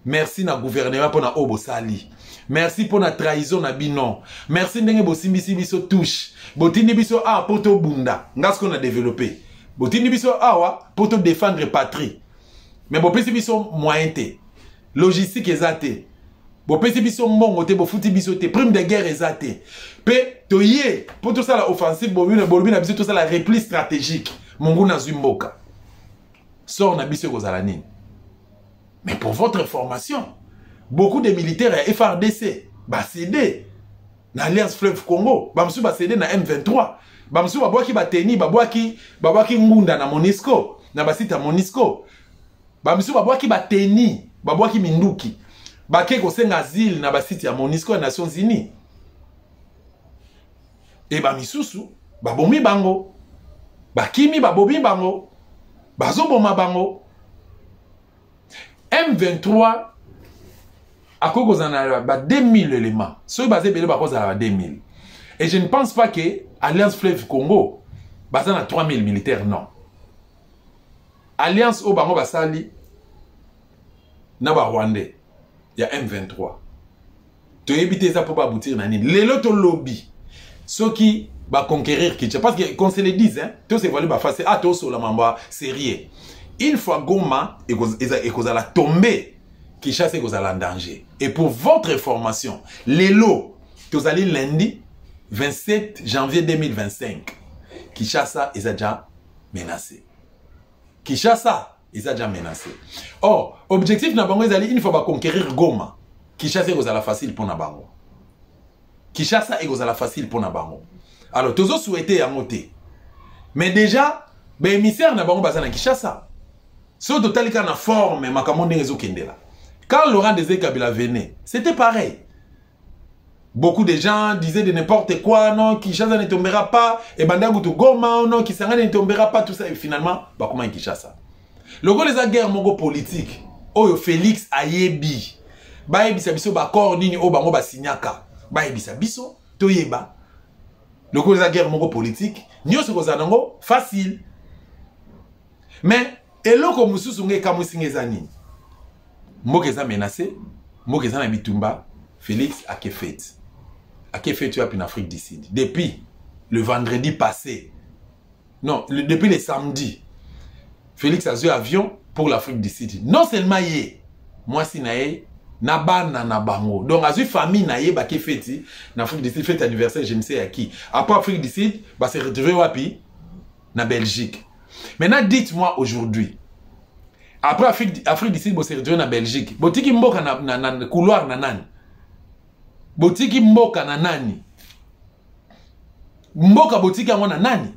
A: Merci na gouvernement pour na obo sali. Merci pour la trahison na bino. Merci ndenge bosimbisi biso touche. Botini biso a poto bunda. Ngas qu'on a développé. Botini biso awa pour te défendre patrie. Mais bopesi biso moyen te. Logistique ezate. Bopesi biso mbongo te bofuti biso te. Prime de guerre ezate. Pe toye pour tout ça la offensive bolbi na biso tout ça la repli stratégique. Mongo na zumboka. Sort na biso kozala nini. Mais pour votre information, beaucoup de militaires à FRDC ba cédé na Alliance Fleuve Congo, ba msu ba cédé na M23. Ba msu ba boaki ba teni, ba boaki ngunda na Monisco, na basita Monisco. Ba msu ba boaki ba teni, ba boaki minduki. Ba ke ko senga asile na basiti ya Monisco ya Nations Unies. Et ba misusu ba bomi bango. Ba kimi ba bomi bango. Ba zo boma bango. M23 à cause de 2000 éléments. Ceux basés sur cause de 2000. Et je ne pense pas que Alliance Fleuve Congo basé sur 3000 militaires, non. Alliance au Bango Basali na ba Rwandais. Il y a M23. Tu éviter ça pour pas aboutir na nini. Les autres lobby. Ceux qui va conquérir Kinshasa parce que qu'on se le dise hein, tous ces valeurs ba face à tous sur la mamba sérieux. Une fois Goma et qu'on a tombé, Kinshasa est en danger. Et pour votre information, les lots, vous allez lundi 27 janvier 2025, Kinshasa est déjà menacé. Kinshasa est déjà menacé. Or, objectif na bango est une fois conquérir Goma, Kinshasa est facile pour na bango. Kinshasa est facile pour na bango. Alors, tous vous souhaitez à monter. Mais déjà, ben émissaire na bango basana Kinshasa. So total kana forme makamonde rezo kendela. Quand Laurent Désiré Kabila venait, c'était pareil. Beaucoup de gens disaient de n'importe quoi, non, Kinshasa ne tombera pas, et Bandagutu Goma, non, Kisanga ne tombera pas, tout ça, et finalement, bah comment Kinshasa. Le gros les guerre mongo politique, oh Félix Ayebi, bah ebisa biso ba cornini o bango ba signaka, bah ebisa biso toyeba. Le gros les guerre mongo politique, nyoso kozanango facile. Mais eloko mususu nge kamusinga nini. Mokeza menacé, Mokeza na bitumba, Félix a que fait. A que fait tu as en Afrique du Sud. Depuis le vendredi passé. Non, depuis le samedi. Félix a eu avion pour l'Afrique du Sud. Non seulement yé, moi si nae nabana na bango. Donc a eu famille nae ba que fait en Afrique du Sud fête anniversaire je ne sais à qui. Après Afrique du Sud, ba se retrouver wapi na Belgique. Maintenant dites-moi aujourd'hui. Après Afrique du Sud, vous serez en Belgique. Botiki mboka na couloir na nani. Botiki mboka na nani. Mboka botiki yango na nani.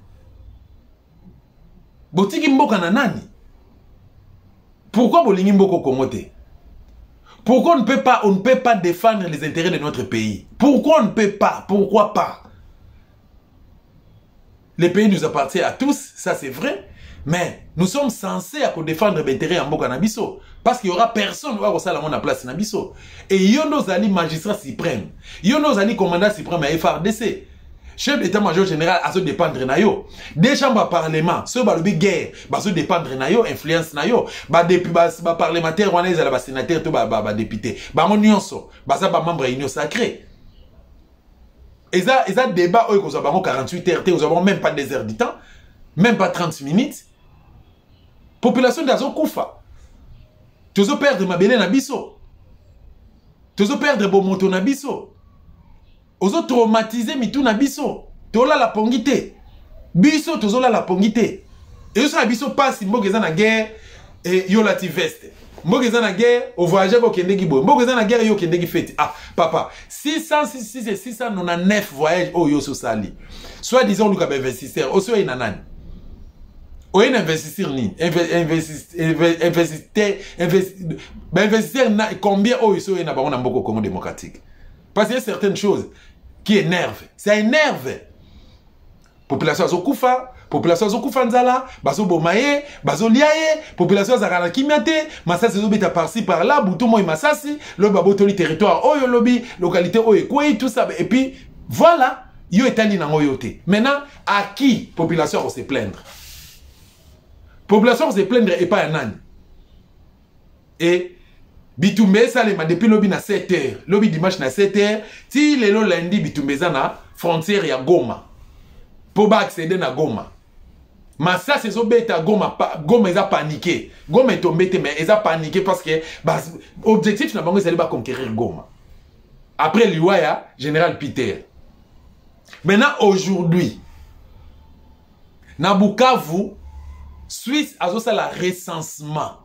A: Botiki mboka na nani. Pourquoi bolingi mboko komote? Pourquoi on ne peut pas défendre les intérêts de notre pays? Pourquoi on ne peut pas? Pourquoi pas? Le pays nous appartient à tous, ça c'est vrai. Mais nous sommes censés défendre les intérêts en Mboka Nabiso. Parce qu'il n'y aura personne qui va faire la place Nabiso. Et il y a nos alliés magistrats suprêmes. Il y a nos alliés commandants suprêmes à FRDC. Chef d'état-major général a se dépendre de yo. Des chambres parlement, ceux qui guerre, se dépendre de yo, influence na yo. Parlementaire, on est sénateur, député. On est membre de l'union sacrée. Et ça, débat, vous avez 48 heures, vous n'avez même pas des heures du temps, même pas 30 minutes. Population d'Azo Koufa. Tu as perdre Mabele Nabiso. Tu as perdre Bomoto Nabiso. Tu as traumatisé Mitou Nabiso. Tu as la pongité. Biso, tu as la pongité. Et ça, Biso passe, Mbogeza na guerre, et Yolati veste. Mbogeza na guerre, au voyageur au Kendegi Boy. Mbogeza na guerre, yo Kendegi fête. Ah, papa, 699 voyages au Yoso Sali. Soit disons, nous avons investisseur, au soit il y a ou un investisseur ni investisseur combien au iso na bango na mboko Congo démocratique parce qu'il y a certaines choses qui énervent, ça énerve population azokufa population azokufa nzala bazoboma ye bazolia ye population azalaka na kimia te masasi ezobeta par-ci par-là butu moi masasi lobi babotoli territoire oyo lobi localité oyo ekwei tout ça et puis voilà yo etali nango yo te maintenant à qui population va se plaindre population va se plaindre et pas à nani et bitumbe salema depuis lobby na 7h lobby dimanche na 7h ti lelo lundi bitumbe za na frontière ya Goma pour ba accéder na Goma masasi ezobeta Goma eza paniqué Goma est tombé mais eza paniqué parce que objectif na bango ezali ba conquérir Goma après Liwaya général Peter. Maintenant aujourd'hui na Bukavu Suisse azosala recensement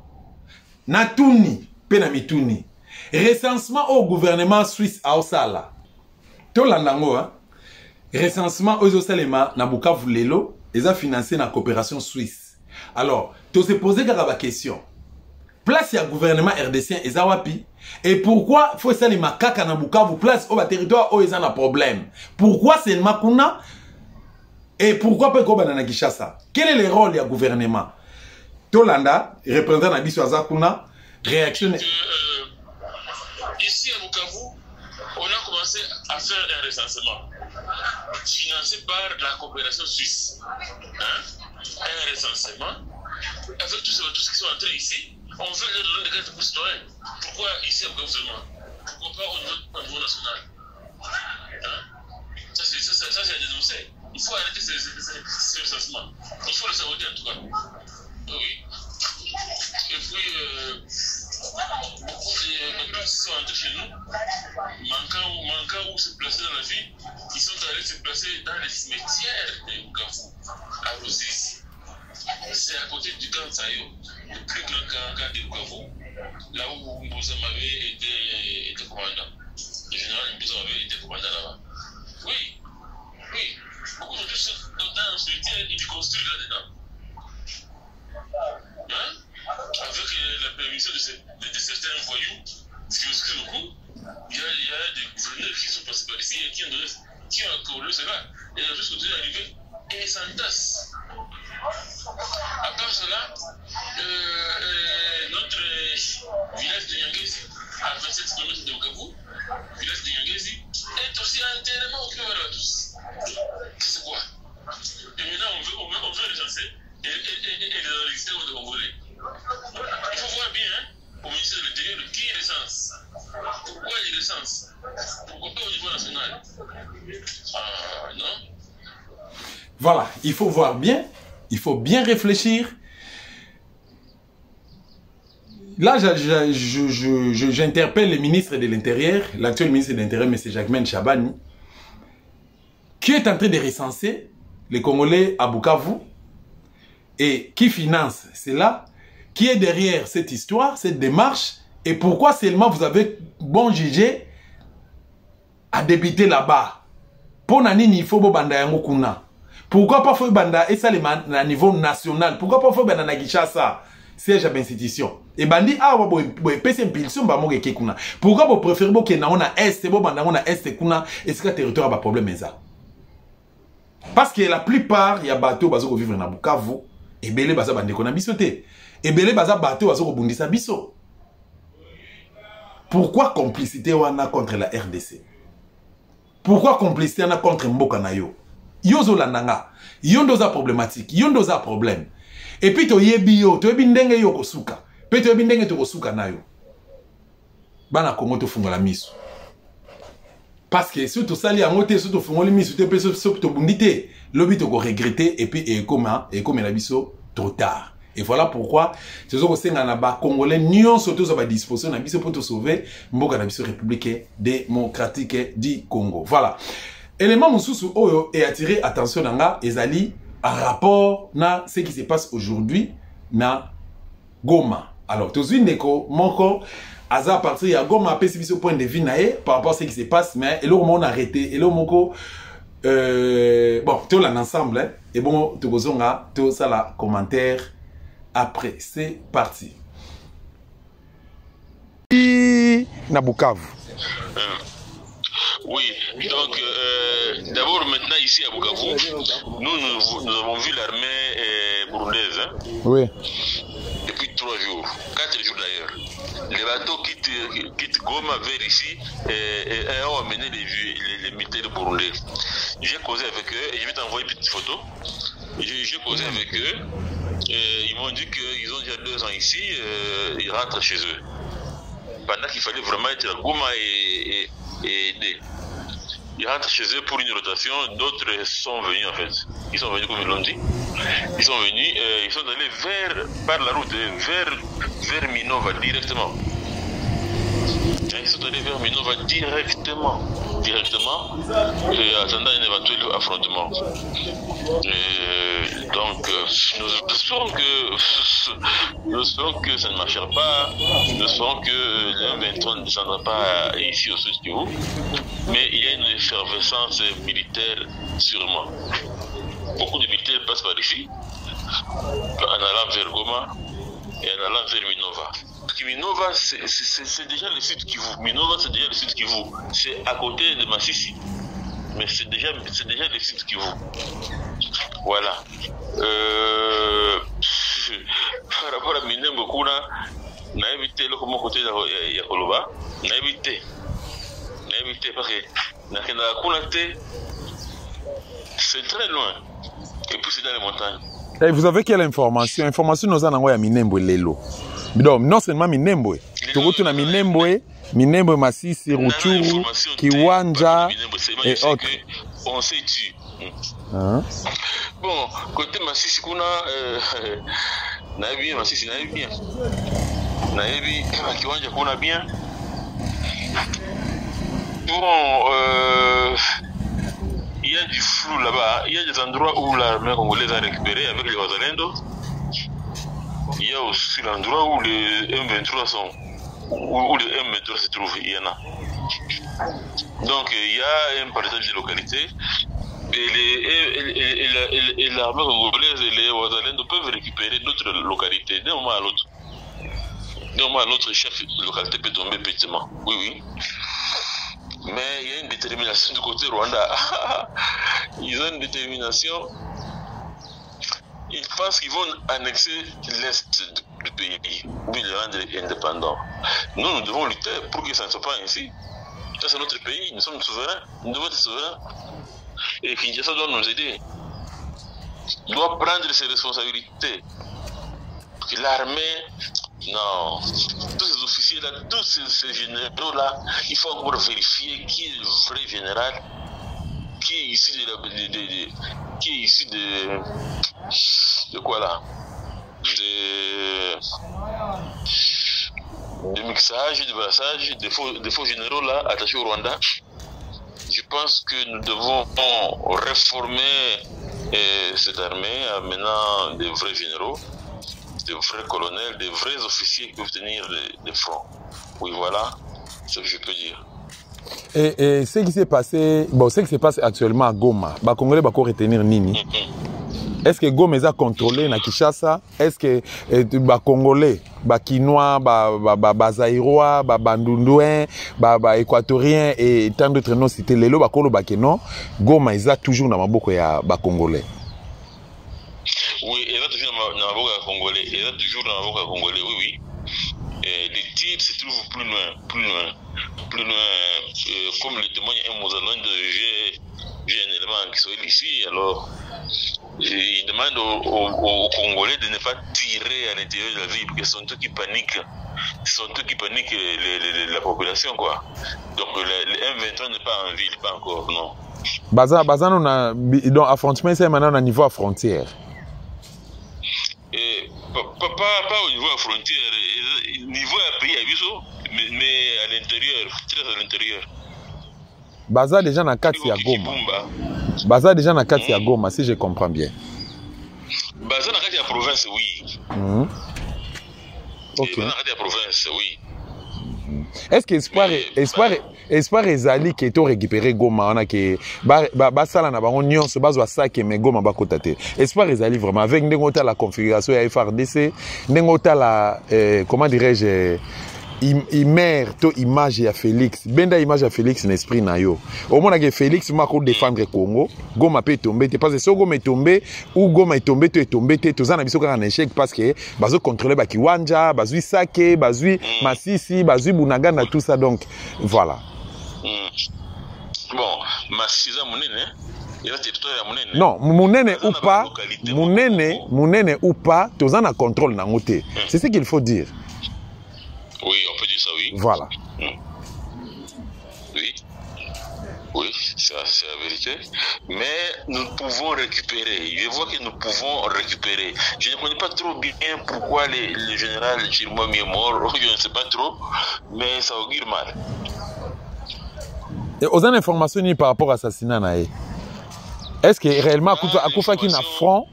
A: na tuni pena mituni recensement au gouvernement suisse a osala to landango recensement aux osalema na Bukavu lelo eza financé na coopération suisse alors to se poser la question place ya gouvernement RDCien eza wapi et pourquoi faut salema kaka na Bukavu place au territoire où eza na problème pourquoi c'est makuna et pourquoi pas ko banana Kinshasa quel est le rôle du gouvernement Tolanda représentant na biso azakuna réaction.
H: Ici à Bukavu, on a commencé à faire un recensement financé par la coopération suisse. Un recensement avec tous ceux qui sont entrés ici. On veut leur donner des cartes pour citoyens. Pourquoi ici à Bukavu seulement? Pourquoi pas au niveau national? Ça c'est dénoncé. Il faut arrêter ces recensements. Il faut le savoir en tout cas. Oui. Et puis, beaucoup de personnes qui sont entrées chez nous, manquant où se placer dans la vie, ils sont allés se placer dans les cimetières de Bukavu, à Rosis. C'est à côté du camp Sayo, le plus grand camp de Bukavu, là où Mbosa Mavé était commandant. Le général Mbosa Mavé était commandant là-bas. Oui, beaucoup de gens sont dans le cimetière et ils construisent là-dedans. Avec la permission de certains voyous qui osent le coup, il y a des gouverneurs qui sont passés par ici et qui ont accordé cela. Et la chose continue d'arriver et s'entasse. À part cela, notre village de Nyangezi, à 27 km de Bukavu, village de Nyangezi, est aussi entièrement occupé par tous. C'est quoi? Et maintenant, on veut recenser et les enregistrer au Congolais. Il faut voir bien au ministère de l'Intérieur qui recense. Pourquoi il recense? Pourquoi pas au niveau national? Non.
A: Voilà, il faut voir bien, il faut bien réfléchir. Là, j'interpelle le ministre de l'Intérieur, l'actuel ministre de l'Intérieur, M. Jacquemaine Chabani, qui est en train de recenser les Congolais à Bukavu et qui finance cela, qui est derrière cette histoire, cette démarche, et pourquoi seulement vous avez bon jugé à débuter là-bas. Pour nani il faut banda yango kuna. Pourquoi pas faire banda et ça à niveau national? Pourquoi pas faire banda na Kinshasa, siège à l'institution? Et bandi ah wa boy pese impulsion ba mo ke kuna. Pourquoi vous préférez bo ke na on a est bo banda on a est kuna et ce que territoire ba problème ça? Parce que la plupart il y a bateau bazo vivre na Bukavu et belé baza bande ko na biso te. Et belé baza bateau bazo bundisa biso. Pourquoi complicité wana contre la RDC? Pourquoi complicité wana contre Mboka na yo? Yozo landanga, yondo za problématique, yondo za problème. Et puis to yebi ndenge yo kosuka. Pe to yebi ndenge to kosuka na yo. Bana Congo to fungola miso. Parce que si to sali yango te, si to fungola miso te pe so to bundite, lobi to ko regretter et puis et comme la biso trop tard. Et voilà pourquoi c'est ça que c'est nga Congolais nion surtout à disposition na biso pour te sauver Mboka na biso République démocratique du Congo. Voilà. Élément mususu oyo et attirer attention nanga ezali en rapport na ce qui se passe aujourd'hui na Goma. Alors tozui ndeko moko aza partir ya Goma apesi biso point de vue nae par rapport à ce qui se passe mais elo on a arrêté elo moko bon tout l'ensemble hein, et bon to bozonga to ça la commentaire après c'est parti.
I: Na Bukavu.
H: Oui, donc d'abord maintenant ici à Bukavu, nous avons vu l'armée burundaise. Hein,
A: oui.
H: Depuis 3 jours, 4 jours d'ailleurs. Les bateaux quittent Goma vers ici et ont amené les militaires burundais. J'ai causé avec eux et je vais t'envoyer une petite photo. J'ai causé avec eux. Ils m'ont dit qu'ils ont déjà 2 ans ici, ils rentrent chez eux. Pendant qu'il fallait vraiment être à Goma et aider. Ils rentrent chez eux pour une rotation, d'autres sont venus en fait. Ils sont venus comme ils l'ont dit. Ils sont venus, ils sont allés par la route, vers Minova directement. Ils sont allés vers Minova directement, attendant un éventuel affrontement. Donc, nous espérons que ça ne marchera pas, nous espérons que le M23 ne descendra pas ici au Sud-Kivu, mais il y a une effervescence militaire sûrement. Beaucoup de militaires passent par ici, en allant vers Goma et en allant vers Minova. Parce que Minova, c'est déjà le Sud Kivu. Minova, c'est déjà le Sud Kivu. C'est à côté de Massissi. Mais c'est déjà le Sud Kivu. Voilà. Par rapport à Minembo Kuna, on a évité le comment côté de Yakoloba. On a évité parce que c'est très loin. Et puis c'est dans les montagnes.
A: Et vous avez quelle information? Information nous en envoie à Minembo Lelo. Donc non seulement Minembo, tout retourne à Minembo Massissi, Rutshuru, Kiwanja et autres.
H: On s'est tué. Bon, côté Massissi kuna naïbi Massissi naïbi bien. Naïbi Kiwanja kuna bien. Bon, il y a du flou là-bas. Il y a des endroits où l'armée congolaise a récupéré avec les Wazalendo. Il y a aussi l'endroit où les M23 sont, où les M23 se trouvent. Il y en a. Donc il y a un partage de localités. Et l'armée congolaise et les Wazalendo peuvent récupérer d'autres localités d'un moment à l'autre. D'un moment à l'autre, chaque localité peut tomber petitement. Oui, oui. Mais il y a une détermination du côté Rwanda. Ils ont une détermination. Ils pensent qu'ils vont annexer l'Est du pays, ou le rendre indépendant. Nous devons lutter pour que ça ne soit pas ainsi. Ça, c'est notre pays, nous sommes souverains, nous devons être souverains. Et Kinshasa doit nous aider. Il doit prendre ses responsabilités. Parce que l'armée, non, tous ces officiers-là, tous ces généraux-là, il faut encore vérifier qui est le vrai général, qui est issu de quoi là, de mixage, de brassage, des faux généraux là, attachés au Rwanda. Je pense que nous devons réformer cette armée en menant des vrais généraux, des vrais colonels, des vrais officiers qui peuvent tenir des fronts. Oui, voilà ce que je peux dire.
A: Et ce qui s'est passé, bon, ce qui se passe actuellement à Goma, les Congolais vont retenir Nini. Est-ce que Goma est contrôlé na Kinshasa? Est-ce que les Congolais, les Kinois, les Zaïrois, les Bandundouins, les Équatoriens et tant d'autres noms cités, les lots, non, Goma est toujours dans les Congolais?
H: Oui, il est toujours dans les Congolais. Il est toujours dans les Congolais, oui, oui. Et les tirs se trouvent plus loin. Comme le témoigne un Mozalande, j'ai un élément qui soit ici, alors il demande aux Congolais de ne pas tirer à l'intérieur de la ville, parce que ce sont eux qui paniquent. Ce sont eux qui paniquent la population, quoi. Donc le M23 n'est pas en ville, pas encore, non.
A: Bazan, on a donc affrontement, c'est maintenant au niveau à frontière.
H: Pas au niveau à frontière, niveau à pays à Biso, mais à l'intérieur, très à l'intérieur.
A: Baza déjà na kati ya Goma. Baza déjà na kati ya Goma, si je comprends bien.
H: Baza na kati ya province, oui.
A: Ok.
H: Baza na kati ya province, oui.
A: Est-ce que espoir ezali qui est récupéré Goma, on a que basala na bango nyonso bazwa sake mais Goma bakota te. Espoir ezali vraiment avec ndengota la configuration ya FRDC, ndengota la comment dirais-je mère to image ya Félix benda image ya Félix n'esprit na yo au moins que Félix m'a ko défendre Congo Goma peut tomber parce que si Goma est tombé ou Goma est tombé to za na biso ka na échec parce que bazo contrôler ba Kiwanja bazui Sake bazui Masisi bazui Bunagana tout ça donc voilà
H: bon Masisi monene
A: non, Mounene ou pas, tu as un contrôle dans le côté. C'est ce qu'il faut dire.
H: Oui, on peut dire ça, oui.
A: Voilà.
H: Oui, c'est la vérité. Mais nous pouvons récupérer. Je vois que nous pouvons récupérer. Je ne connais pas trop bien pourquoi le général Chirmomi est mort. Je ne sais pas trop, mais ça augure mal.
A: Et aux informations par rapport à l'assassinat, est-ce que réellement Akoufa qui n'a front?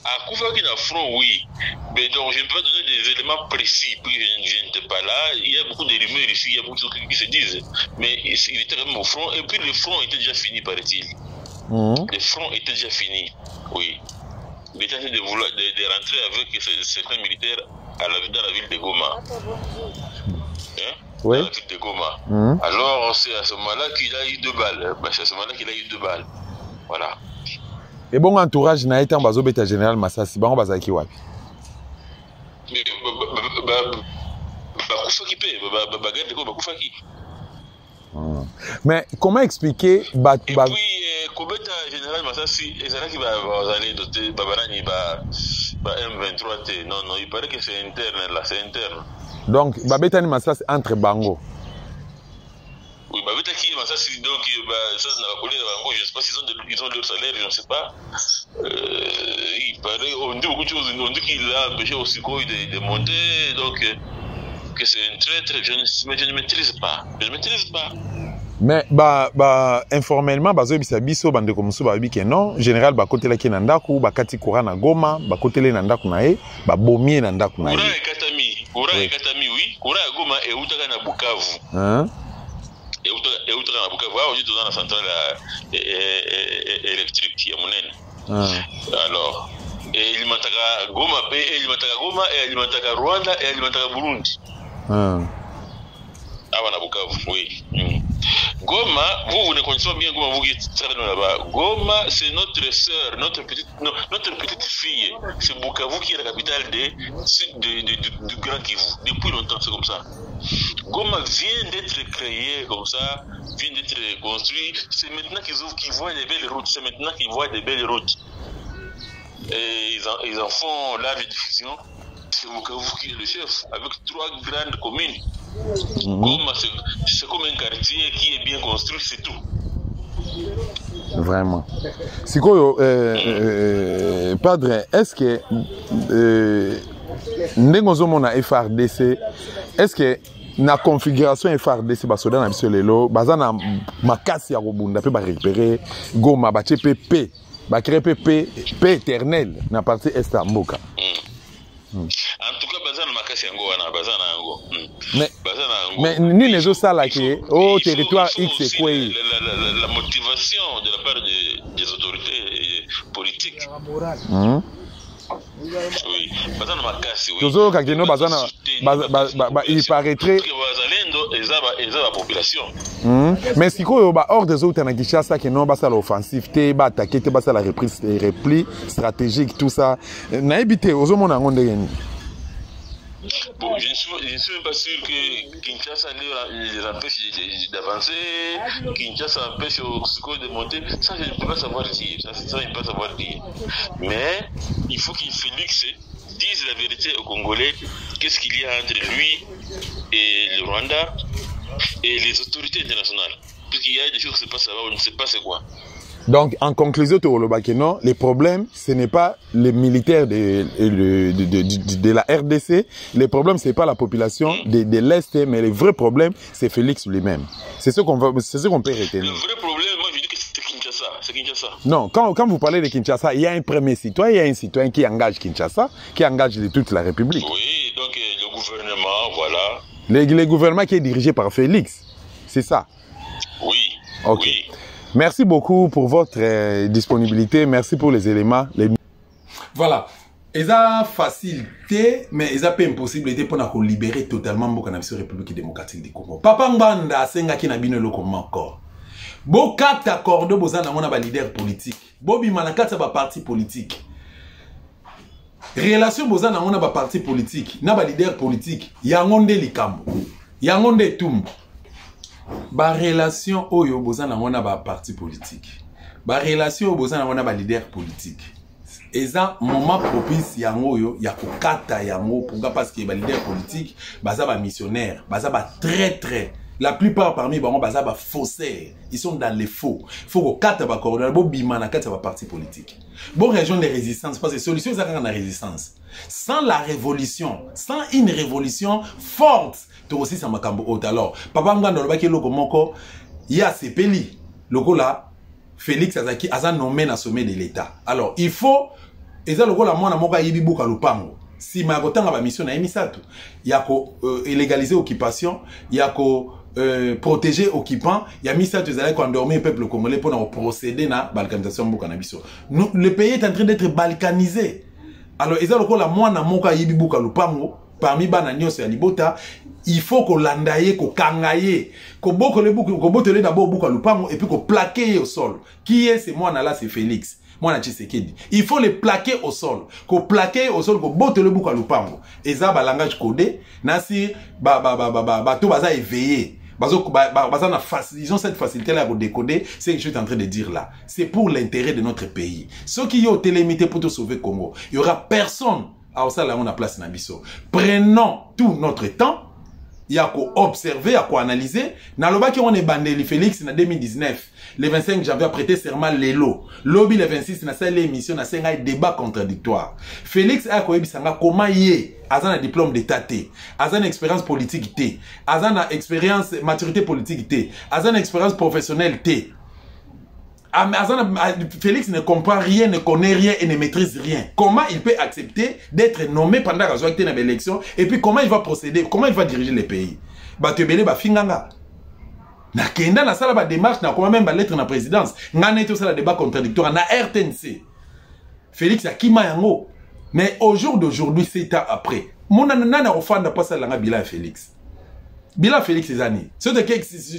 H: Akoufa qui n'a front, oui. Mais donc je ne peux pas donner des éléments précis, puis je n'étais pas là. Il y a beaucoup de rumeurs ici, il y a beaucoup de trucs qui se disent. Mais il était quand même au front, et puis le front était déjà fini, paraît-il. Le front était déjà fini, oui. Il était en train de rentrer avec certains militaires dans la ville de Goma.
A: Oui.
H: Dans la ville de Goma. Alors c'est à ce moment-là qu'il a eu 2 balles. C'est à ce moment-là qu'il a eu 2 balles. Voilà.
A: Et bon entourage n'a été en bazo bêta général Massassi, bon bazaki wapi. Mais comment expliquer
H: et puis Kobeta général Massassi ezalaki bazali doté babarani ba M23 non il paraît que c'est interne là, c'est interne.
A: Donc babetani Massassi entre bango.
H: Oui, Babeta qui est Massassi, donc ça c'est la colère de Bango, je ne sais pas s'ils ont leur salaire, je ne sais pas. Il paraît, on dit beaucoup de choses, on dit qu'il a empêché aussi de monter, donc que c'est un traître, mais je ne maîtrise pas. Je ne maîtrise pas.
A: Mais informellement bazo bisa biso bande comme ça babi que non général ba côté la ki nandaku ba kati courant na Goma ba côté le nandaku na e ba bomie nandaku na e.
H: Courant et Katami oui, courant à Goma et utaka na Bukavu. Et utaka na Bukavu on dit dans la centrale électrique ya monene. Alors et il mataka Goma et il mataka Rwanda et il mataka Burundi. Ah na Bukavu oui. Goma, vous ne connaissez pas bien Goma, vous qui êtes là-bas. Goma, c'est notre sœur, notre petite fille. C'est Bukavu qui est la capitale du Grand Kivu. Depuis longtemps, c'est comme ça. Goma vient d'être créé comme ça, vient d'être construit. C'est maintenant qu'ils voient des belles routes. C'est maintenant qu'ils voient des belles routes. Et ils en font la diffusion. C'est Bukavu qui est le chef, avec 3 grandes communes. Goma, c'est comme un quartier qui est bien construit, c'est tout.
A: Vraiment. Sikoyo, Padre, est-ce que Ndengozomona FRDC, est-ce que na configuration FRDC basoda na biso lelo bazana makasi ya kobunda pe ba récupérer Goma ba TPP ba créer PP éternel na partie est à Mboka.
H: En tout cas, bazana makasi yango wana bazana yango.
A: Mais ni les autres ça là qui au territoire X et quoi.
H: La motivation de la part des autorités politiques. Oui, bazana makasi oui.
A: Toujours quand nous bazana il paraîtrait
H: la population.
A: Mais si quoi hors des autres na Kinshasa que non basa l'offensive té ba attaquer té basa la repli stratégique tout ça na éviter ozomona ngonde yeni.
H: Bon, je ne suis même pas sûr que Kinshasa les empêche d'avancer, Kinshasa empêche Oxyco de monter. Ça, je ne peux pas savoir dire. Ça, je ne peux pas savoir dire. Mais il faut qu'il Félix dise la vérité aux Congolais. Qu'est-ce qu'il y a entre lui et le Rwanda et les autorités internationales. Parce qu'il y a des choses qui se passent là-bas, on ne sait pas c'est quoi.
A: Donc, en conclusion, non, le problème, ce n'est pas les militaires de la RDC. Le problème, ce n'est pas la population de l'Est, mais le vrai problème, c'est Félix lui-même. C'est ce qu'on peut retenir.
H: Le vrai problème, moi, je dis que c'est Kinshasa. C'est Kinshasa.
A: Non, quand vous parlez de Kinshasa, il y a un premier citoyen, il y a un citoyen qui engage Kinshasa, qui engage toute la République.
H: Oui, donc le gouvernement, voilà.
A: Le gouvernement qui est dirigé par Félix. C'est ça.
H: Oui.
A: Ok.
H: Oui.
A: Merci beaucoup pour votre disponibilité. Merci pour les éléments.
I: Voilà.
A: eza facilité mais eza pe impossibilité pour na libérer totalement mboka na biso République démocratique du Congo. Papa Ngbanda asengaki na bino eloko moko. Bo kata accordo bozana mona ba leader politique. Bo bima na kata ba parti politique. Relation bozana mona ba parti politique na ba leader politique yango nde likambo. Yango nde tumbu. Ba relation oyo bozana mona ba parti politique. Ba relation bozana mona ba leader politique. Eza moment propice yango yo ya kokata yango pourquoi parce que ba leader politique baza ba missionnaire baza ba traître la plupart parmi bango baza ba faussaires ils sont dans les faux faut kokata ba coordonner bo bima na kata ba parti politique bon région de résistance parce que solution eza kana résistance sans la révolution sans une révolution forte to aussi ça makambo haute alors papa Ngbanda lobaki loko moko ya sepeli loko la Félix Azaki aza nommé na sommet de l'État. Alors, il faut eza loko la mwana moka yibi buka lupango. Si ma kotanga ba mission na emisatu, yako illégaliser occupation, yako protéger occupant, ya misatu ezali ko endormir le peuple congolais pour na procéder na balkanisation buka na biso. Le pays est en train d'être balkanisé. Alors, eza loko la mwana moka yibi buka lupango parmi bana nyonso ya libota. Il faut qu'on landaye, qu'on kangaye, qu'on botele d'abord buka lupango et puis qu'on plaquer au sol. Qui est ce moi là c'est Félix. Moi na Tshisekedi. Il faut les plaquer au sol. Qu'on plaquer au sol, qu'on botele buka lupango. Et ça ba langage codé, nasi tout baza éveillé. Ils ont cette facilité là pour décoder, c'est ce que je suis en train de dire là. C'est pour l'intérêt de notre pays. Ceux qui ont télémité pour te sauver Congo, il y aura personne à ça là on a place na biso. Prenons tout notre temps. Il y a qu'à observer, il y a qu'à analyser. Naloba qui on est bandé, Félix, en 2019, le 25 janvier, a prêté serment l'élo. Lobby le 26, na salle l'émission, na salle débat contradictoire. Félix a quoi bisanga comment yé, azan a diplôme d'état té, azan expérience politique té, azan a expérience maturité politique té, azan expérience professionnelle té. Félix ne comprend rien, ne connaît rien et ne maîtrise rien. Comment il peut accepter d'être nommé pendant l'élection et puis comment il va procéder, comment il va diriger le pays? Batebele ba finganga. Na kenda na sala ba démarche na comment même ba lettre na présidence. Ngane tout ça la débat contradictoire na RTNC. Félix akima yango. Mais au jour d'aujourd'hui, 7 ans après, mon nana ofanda pas ça la bila Félix. Bila Félix Ezani. C'est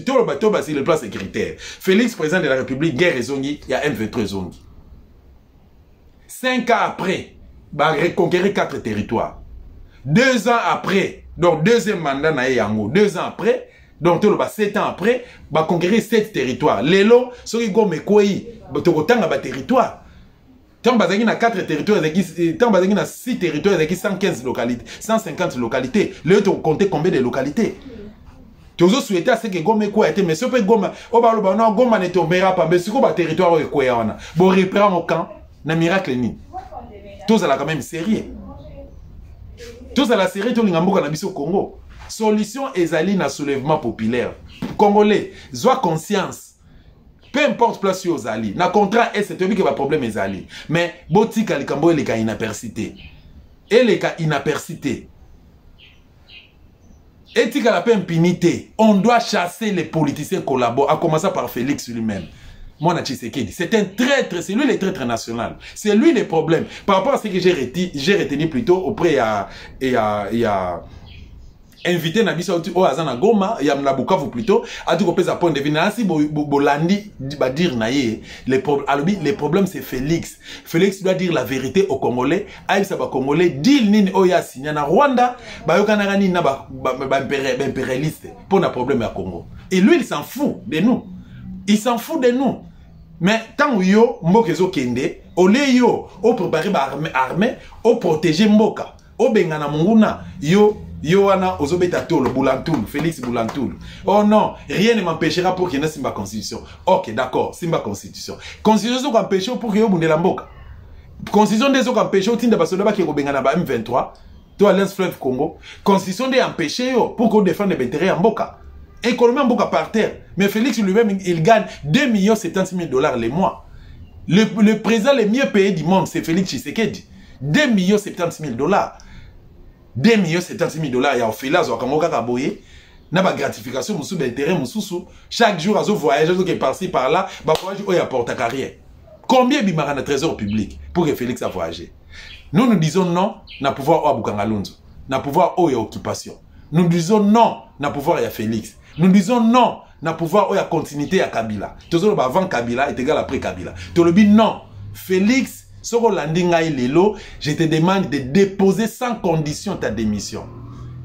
A: tout le bateau basé le plan sécuritaire. Félix, président de la République, guerre zongi, il y a M23 zongi. 5 ans après, bah reconquérir 4 territoires. 2 ans après, donc deuxième mandat na yango. 2 ans après, donc tout le 7 ans après, bah conquérir 7 territoires. Lelo, ceux qui go mekoi, bah tokotanga ba territoire. Tant bazangi na 4 territoires, tant bazangi na 6 territoires, 115 localités, 150 localités. Le to compter combien de localités? Toujours souhaité à ce que Goma quoi était mais ce peut Goma au balo non Goma ne tombera pas mais ce qu'on territoire au Koyana bon reprend au camp na miracle ni tout ça là quand même sérieux tout ça la série tout l'ingamboka na biso Congo solution ezali na soulèvement populaire congolais soit conscience peu importe place aux alliés na contrat et c'est lui qui va problème ezali mais botika likambo les cas inapercité et les cas inapercité. Éthique à la paix impunité. On doit chasser les politiciens collaborants, à commencer par Félix lui-même. Moi, Tshisekedi, c'est un traître, c'est lui le traître national. C'est lui le problème. Par rapport à ce que j'ai retenu plutôt auprès invité Nabiso au Azana Goma, il y a Mnabukavu plutôt, à tout à point de vue, ainsi Bolandi va dire naïe, les problèmes c'est Félix. Félix doit dire la vérité aux Congolais, aïe ça va Congolais, dit nin oya signa na Rwanda, ba yokanara ni na ba impérialiste pour un problème à Congo. Et lui il s'en fout de nous. Il s'en fout de nous. Mais tant yo mbokezo kende, ole yo, au préparer ba armée, au protéger mboka, au bengana munguna, yo Yohana Ozobeta Tolo, Boulantoul, Félix Boulantoul. Oh non, rien ne m'empêchera pour qu'il y ait Simba Constitution. Ok, d'accord, Simba Constitution. Constitution qui empêche pour qu'il y ait Bundelamboka. Constitution des autres empêche au Tinda Basodoba qui est au Bengana M23, toi Alliance Fleuve Congo. Constitution des empêche pour qu'on défende les intérêts en Boka. Économie en Boka par terre. Mais Félix lui-même, il gagne 2 76 000 $ les mois. Le président le mieux payé du monde, c'est Félix Tshisekedi. 2 76 000 $. 2 76 000 $, il y a Ophélia, il y a gratification, il y a intérêt, chaque jour, il y a voyage, il y a par-ci, par-là, il y a porte à carrière. Combien il y a de trésor public pour que Félix a voyagé? Nous disons non na pouvoir au Bukangalunzo, na pouvoir au occupation. Nous disons non na pouvoir à Félix. Nous disons non na pouvoir au continuité à Kabila. Toujours avant Kabila est égal après Kabila. Tu le dis non. Félix, soko landinga lelo, je te demande de déposer sans condition ta démission.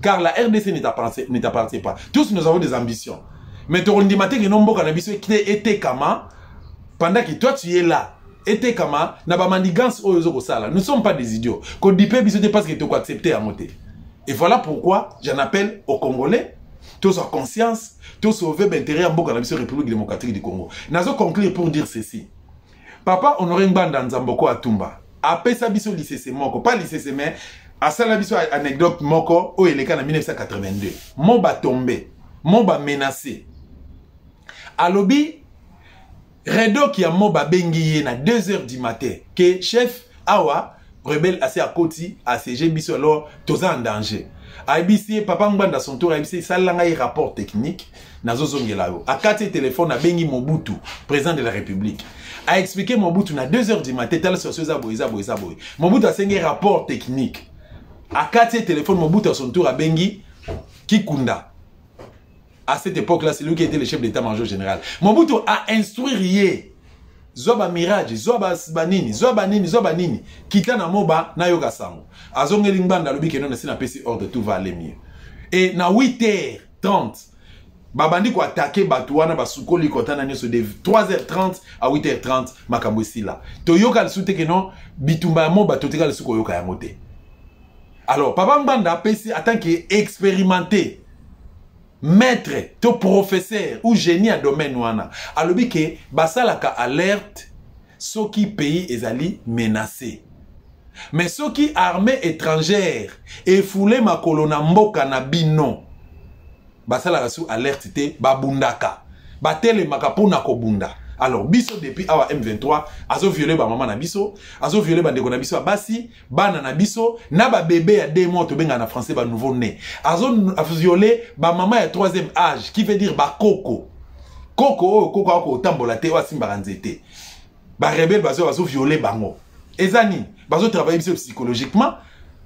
A: Car la RDC ne t'appartient pas. Tous nous avons des ambitions. Mais tu dis matin que nombo cannabis était kama pendant que toi tu es là. Était kama na ba manigance oyo ko sala. Nous ne sommes pas des idiots. Qu'on dit pas biso parce que tu as accepté à monter. Et voilà pourquoi j'en appelle aux Congolais, tous en conscience, tous sauver l'intérêt en Boka-Nabissi République démocratique du Congo. Nazo conclure pour dire ceci. Papa Honoré Ngbanda Nzamboko Atumba, après ça biso lycée moko, pas lycée mais à ça la biso anecdote moko au eleka en 1982. Mon ba tombé, mon ba menacé. À lobby Redo qui a mon ba bengiye na 2h du matin que chef awa rebelle assez à Koti, à CG biso alors tous en danger. ABC papa Ngbanda son tour ABC ça langa rapport technique nazo zongelao. A 4 téléphone a bengi Mobutu, président de la République. A expliqué Mobutu na 2h du matin tel sur ça boy. Mobutu a signé rapport technique. A 4 téléphone Mobutu à son tour a bengi Kikunda. À cette époque-là, c'est lui qui était le chef d'état-major général. Mobutu a instruit Zoba Mirage, Zoba Nini, Kita na moba na yoga sango. Azongeli Ngbanda lobi ke non na pesi ordre tout va aller mieux. Et na 8h30, babandi ko attaquer Batouana basukoli kotana nyoso de 3h30 à 8h30 makambo sila. To yoka le soute ke non bitumba moba toteka le suko yoka yango te. Alors papa Ngbanda pesi en tant qu'expérimenté maître, to professeur ou génie à domaine wana. Alobi ke basalaka alerte ceux qui pays ezali menacé. Mais ceux qui armée étrangère et foulé ma colonna mboka na bino. Basalaka sous alerte te babundaka. Batele makapuna kobunda. Alors biso depuis awa M23 azo violé ba maman na biso, azo violé ba ndeko na biso basi, bana na biso, na ba bébé à 2 mois to benga na français ba nouveau né. Azo violé ba maman à 3e âge qui veut dire ba koko. Koko tambola te wa simba nzete. Ba rebelle bazo violé bango. Ezani bazo travailler biso psychologiquement,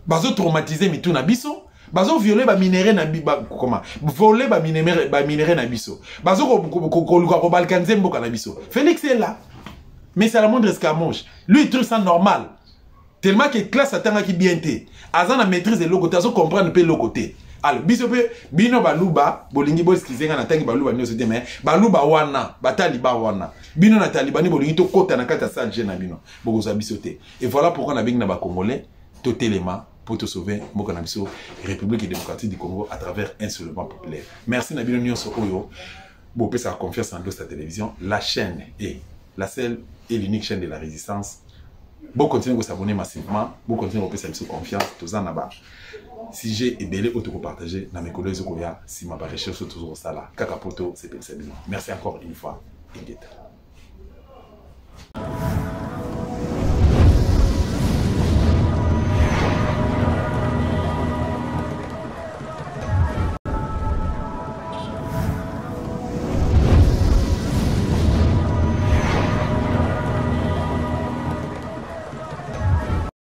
A: bazo traumatiser mitu na biso. Bazo violer ba minéré na comment voler ba minéré na biso bazo ko balkaniser mboka na biso. Félix est là mais c'est la moindre escamoche. Lui il trouve ça normal tellement que classe atanga ki bien té azana maîtrise le côté azo comprendre pe le côté. Alors biso pe bino baluba bolingi bo skizenga na tangi baluba nyoso te mais baluba wana bataliba wana bino na talibani bolingi to kota na kata salle na bino bokoza biso te. Et voilà pourquoi na bing na ba congolais totalement pour te sauver Mboka-Nabissi République démocratique du Congo à travers un soulèvement populaire. Merci Nabino Nyonso Oyo. Bon, peut sa confiance en Dosta Télévision. La chaîne est la seule et l'unique chaîne de la résistance. Bon, continuez à s'abonner massivement. Bon, continuez à faire confiance. Tous en bas. Si j'ai ébélé, auto-partager dans mes collègues Zokoya, si ma recherche toujours ça là. Kakapoto, c'est bien. Merci encore une fois. Ingeta.